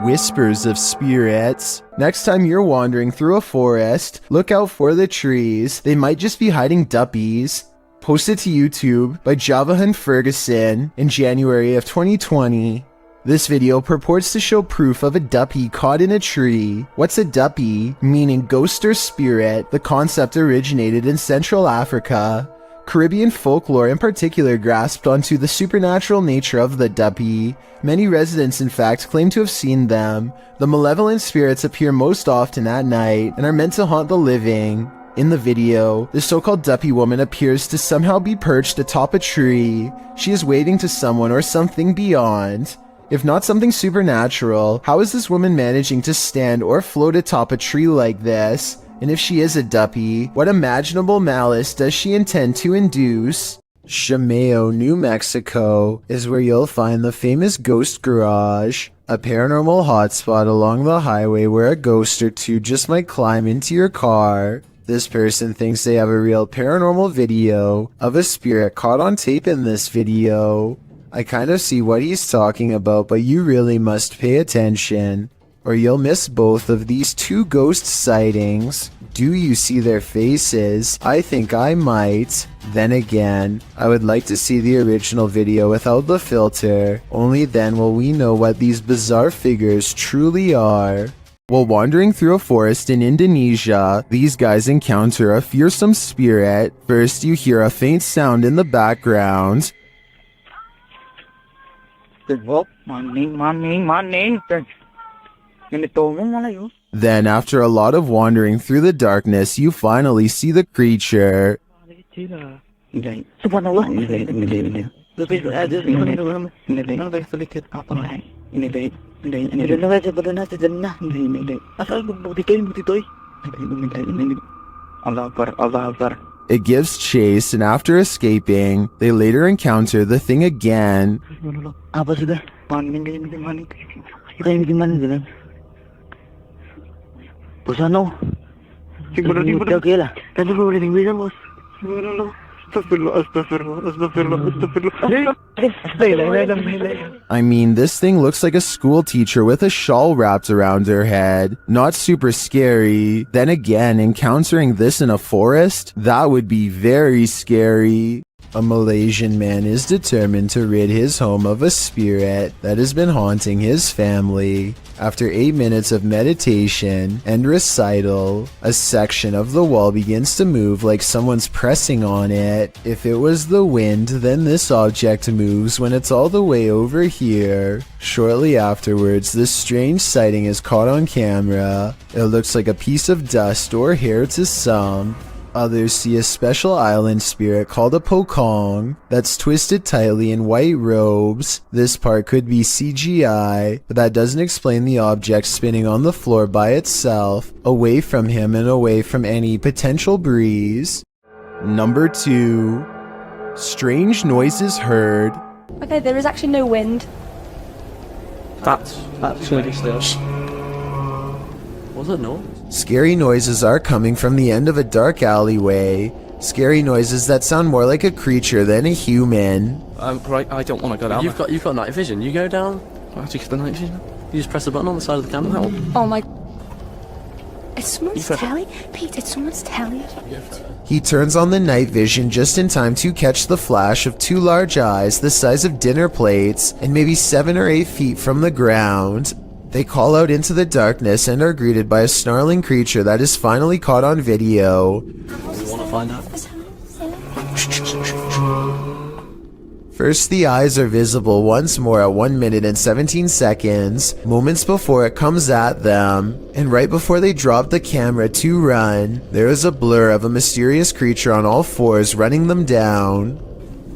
Whispers of spirits. Next time you're wandering through a forest, look out for the trees. They might just be hiding duppies. Posted to YouTube by Javahan Ferguson in January of 2020. This video purports to show proof of a duppy caught in a tree. What's a duppy? Meaning ghost or spirit. The concept originated in Central Africa. Caribbean folklore in particular grasped onto the supernatural nature of the duppy. Many residents in fact claim to have seen them. The malevolent spirits appear most often at night and are meant to haunt the living. In the video, the so-called duppy woman appears to somehow be perched atop a tree. She is waving to someone or something beyond. If not something supernatural, how is this woman managing to stand or float atop a tree like this? And if she is a duppy, what imaginable malice does she intend to induce? Chameo, New Mexico is where you'll find the famous Ghost Garage, a paranormal hotspot along the highway where a ghost or two just might climb into your car. This person thinks they have a real paranormal video of a spirit caught on tape in this video. I kind of see what he's talking about, but you really must pay attention, or you'll miss both of these two ghost sightings. Do you see their faces? I think I might. Then again, I would like to see the original video without the filter. Only then will we know what these bizarre figures truly are. While wandering through a forest in Indonesia, these guys encounter a fearsome spirit. First, you hear a faint sound in the background. Then, after a lot of wandering through the darkness, you finally see the creature. Subhanallah. It gives chase, and after escaping, they later encounter the thing again. Apa sudah? Kita ini gimana sudah? Pusano. Oke lah. Kan dulu boleh bisa bos. I mean, this thing looks like a school teacher with a shawl wrapped around her head. Not super scary. Then again, encountering this in a forest? That would be very scary. A Malaysian man is determined to rid his home of a spirit that has been haunting his family. After 8 minutes of meditation and recital, a section of the wall begins to move like someone's pressing on it. If it was the wind, then this object moves when it's all the way over here. Shortly afterwards, this strange sighting is caught on camera. It looks like a piece of dust or hair to some. Others see a special island spirit called a pokong that's twisted tightly in white robes. This part could be CGI, but that doesn't explain the object spinning on the floor by itself, away from him and away from any potential breeze. Number 2. Strange noises heard. Okay, there is actually no wind. That's really still. Was it no? Scary noises are coming from the end of a dark alleyway. Scary noises that sound more like a creature than a human. Right, I don't want to go down. You've got night vision. You go down. How do you get the night vision? You just press the button on the side of the camera. Oh my. It's someone's telly? Pete, it's someone's telly. He turns on the night vision just in time to catch the flash of 2 large eyes the size of dinner plates and maybe 7 or 8 feet from the ground. They call out into the darkness and are greeted by a snarling creature that is finally caught on video. We want to find out. First, the eyes are visible once more at 1 minute and 17 seconds, moments before it comes at them. And right before they drop the camera to run, there is a blur of a mysterious creature on all fours running them down.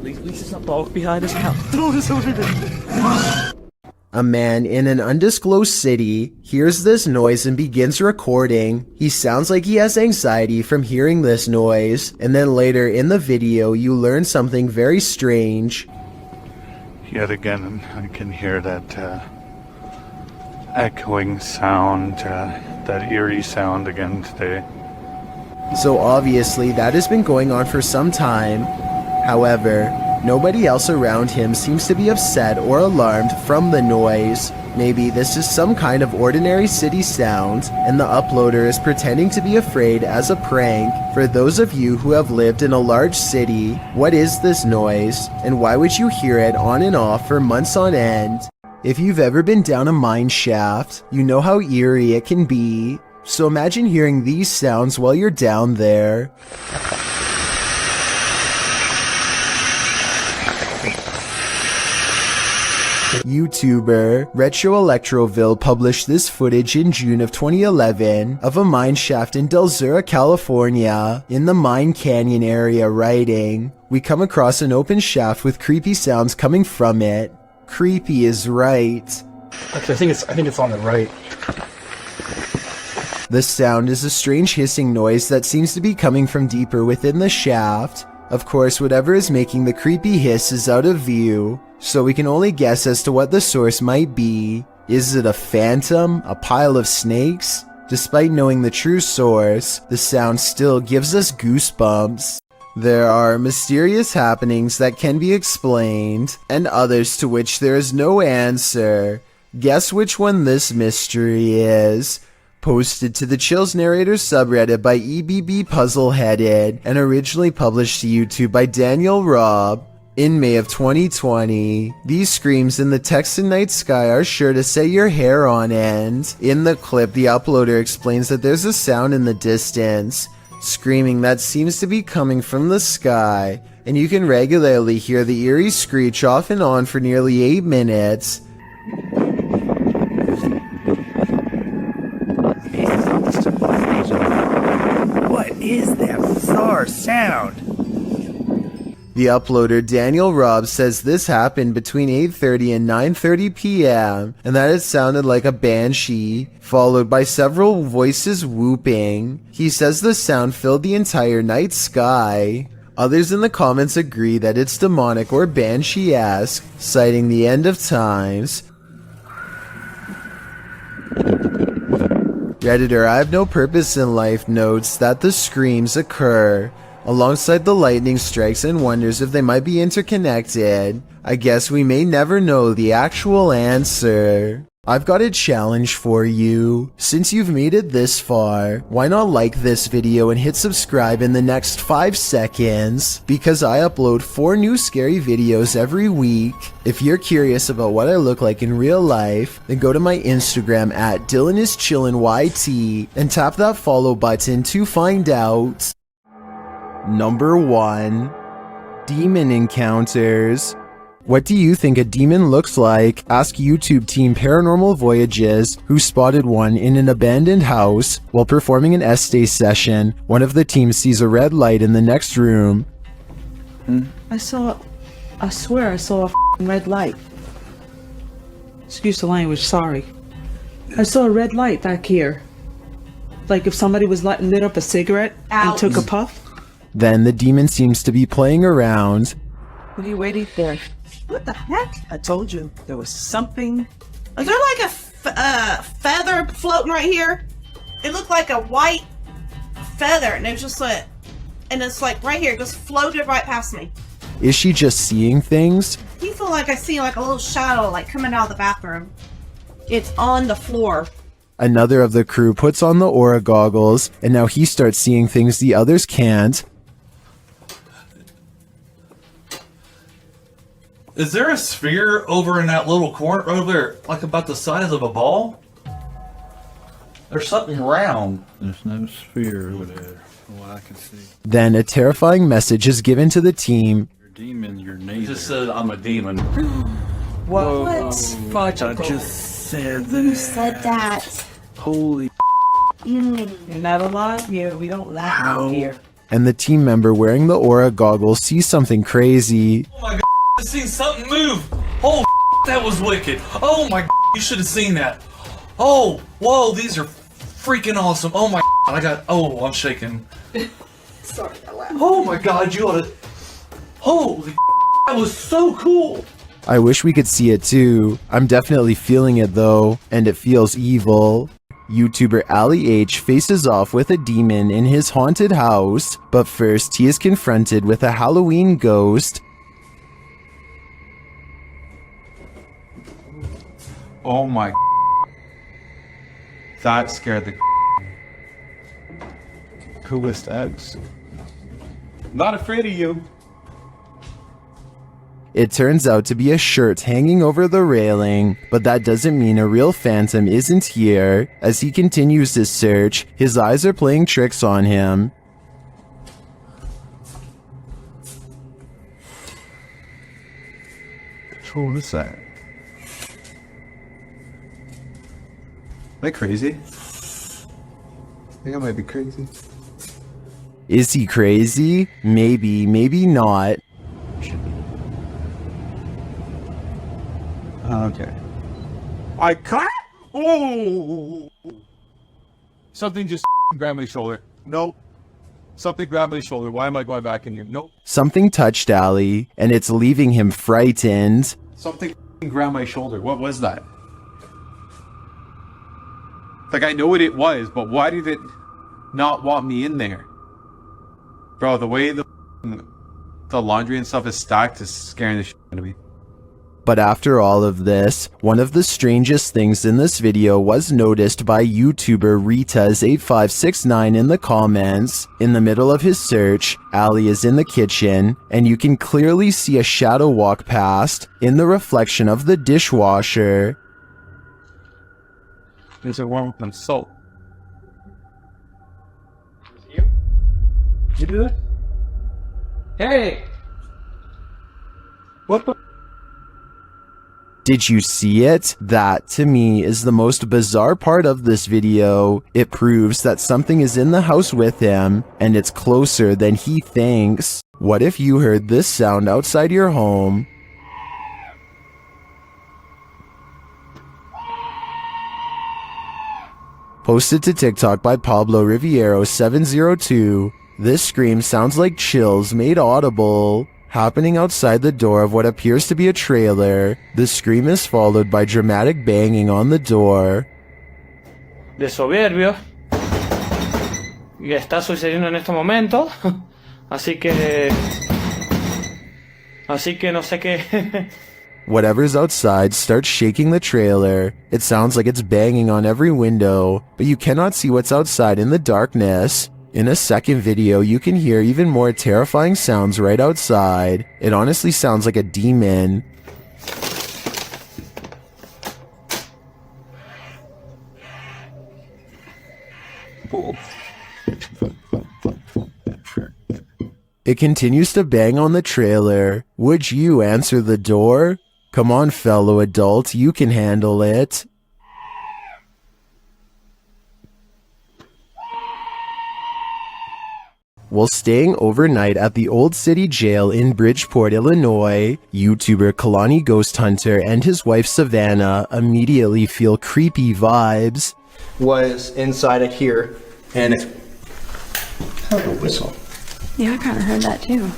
At least it's not dog behind us now. Throw this over there. A man in an undisclosed city hears this noise and begins recording. He sounds like he has anxiety from hearing this noise, and then later in the video you learn something very strange. Yet again, I can hear that echoing sound, that eerie sound again today. So obviously that has been going on for some time. However, nobody else around him seems to be upset or alarmed from the noise. Maybe this is some kind of ordinary city sound, and the uploader is pretending to be afraid as a prank. For those of you who have lived in a large city, what is this noise, and why would you hear it on and off for months on end? If you've ever been down a mine shaft, you know how eerie it can be. So imagine hearing these sounds while you're down there. YouTuber Retro Electroville published this footage in June of 2011 of a mine shaft in Del Sur, California, in the Mine Canyon area, writing, "We come across an open shaft with creepy sounds coming from it." Creepy is right. Actually, I think it's on the right. The sound is a strange hissing noise that seems to be coming from deeper within the shaft. Of course, whatever is making the creepy hiss is out of view, so we can only guess as to what the source might be. Is it a phantom? A pile of snakes? Despite knowing the true source, the sound still gives us goosebumps. There are mysterious happenings that can be explained, and others to which there is no answer. Guess which one this mystery is. Posted to the Chills Narrator subreddit by EBB Puzzleheaded, and originally published to YouTube by Daniel Robb in May of 2020. These screams in the Texan night sky are sure to set your hair on end. In the clip, the uploader explains that there's a sound in the distance, screaming that seems to be coming from the sky, and you can regularly hear the eerie screech off and on for nearly 8 minutes. What is that bizarre sound? The uploader Daniel Robb says this happened between 8:30 and 9:30 p.m. and that it sounded like a banshee, followed by several voices whooping. He says the sound filled the entire night sky. Others in the comments agree that it's demonic or banshee-esque, citing the end of times. Redditor I Have No Purpose in Life notes that the screams occur alongside the lightning strikes and wonders if they might be interconnected. I guess we may never know the actual answer. I've got a challenge for you. Since you've made it this far, why not like this video and hit subscribe in the next 5 seconds? Because I upload 4 new scary videos every week. If you're curious about what I look like in real life, then go to my Instagram at DylanIsChillinYT and tap that follow button to find out. Number 1. Demon Encounters. What do you think a demon looks like? Ask YouTube team Paranormal Voyages, who spotted one in an abandoned house. While performing an essay session, one of the team sees a red light in the next room. I swear I saw a red light. Excuse the language, sorry. I saw a red light back here. Like if somebody was lit up a cigarette and took a puff. Then the demon seems to be playing around. What are you waiting for? What the heck? I told you there was something. Is there like a feather floating right here? It looked like a white feather, and it was just like, and it's like right here, just floated right past me. Is she just seeing things? I feel like I see like a little shadow like coming out of the bathroom. It's on the floor. Another of the crew puts on the aura goggles, and now he starts seeing things the others can't. Is there a sphere over in that little corner over there, like about the size of a ball? There's something round. There's no sphere over there, from what I can see. Then a terrifying message is given to the team. You're a demon, you're neither. He just said I'm a demon. What? Fudge, I just said that. Who said that? Holy You're not alive? Yeah, we don't laugh out here. And the team member wearing the aura goggles sees something crazy. Oh my god, I seen something move. Oh, that was wicked. Oh my god, you should have seen that. Oh, whoa, these are freaking awesome. Oh my god, I'm shaking. Sorry, I laughed. Oh my god, you ought to. Holy that was so cool. I wish we could see it too. I'm definitely feeling it though, and it feels evil. YouTuber Ali H faces off with a demon in his haunted house, but first he is confronted with a Halloween ghost. Oh my. That scared the coolest eggs. Not afraid of you. It turns out to be a shirt hanging over the railing, but that doesn't mean a real phantom isn't here. As he continues his search, his eyes are playing tricks on him. What is that? Am I crazy? I think I might be crazy. Is he crazy? Maybe, maybe not. Okay. I can't. Oh! Something just grabbed my shoulder. Nope. Something grabbed my shoulder. Why am I going back in here? Nope. Something touched Ali, and it's leaving him frightened. Something grabbed my shoulder. What was that? Like, I know what it was, but why did it not want me in there? Bro, the way the laundry and stuff is stacked is scaring the shit out of me. But after all of this, one of the strangest things in this video was noticed by YouTuber Ritas8569 in the comments. In the middle of his search, Ali is in the kitchen, and you can clearly see a shadow walk past in the reflection of the dishwasher. There's a warm up and salt. You do it? Hey! What the? Did you see it? That, to me, is the most bizarre part of this video. It proves that something is in the house with him, and it's closer than he thinks. What if you heard this sound outside your home? Posted to TikTok by Pablo Riviero 702, this scream sounds like chills made audible. Happening outside the door of what appears to be a trailer, the scream is followed by dramatic banging on the door. De soberbio. Y está sucediendo en este momento. Así que no sé qué. Whatever's outside starts shaking the trailer. It sounds like it's banging on every window, but you cannot see what's outside in the darkness. In a second video, you can hear even more terrifying sounds right outside. It honestly sounds like a demon. It continues to bang on the trailer. Would you answer the door? Come on, fellow adult, you can handle it. While staying overnight at the Old City Jail in Bridgeport, Illinois, YouTuber Kalani Ghost Hunter and his wife Savannah immediately feel creepy vibes. Was inside of here, and it's a whistle. Yeah, I kind of heard that too.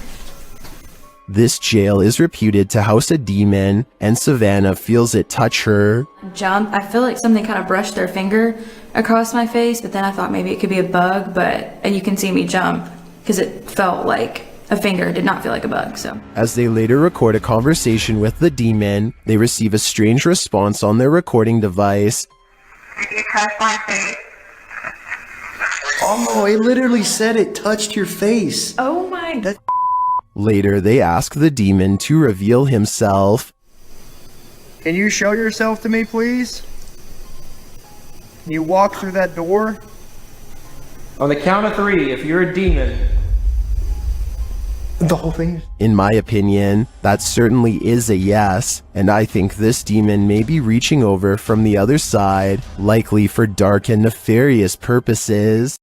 This jail is reputed to house a demon, and Savannah feels it touch her. Jump. I feel like something kind of brushed their finger across my face, but then I thought maybe it could be a bug, and you can see me jump because it felt like a finger, did not feel like a bug, so. As they later record a conversation with the demon, they receive a strange response on their recording device. Oh, it literally said it touched your face. Oh my god. Later, they ask the demon to reveal himself. Can you show yourself to me, please? Can you walk through that door? On the count of 3, if you're a demon. The whole thing? In my opinion, that certainly is a yes, and I think this demon may be reaching over from the other side, likely for dark and nefarious purposes.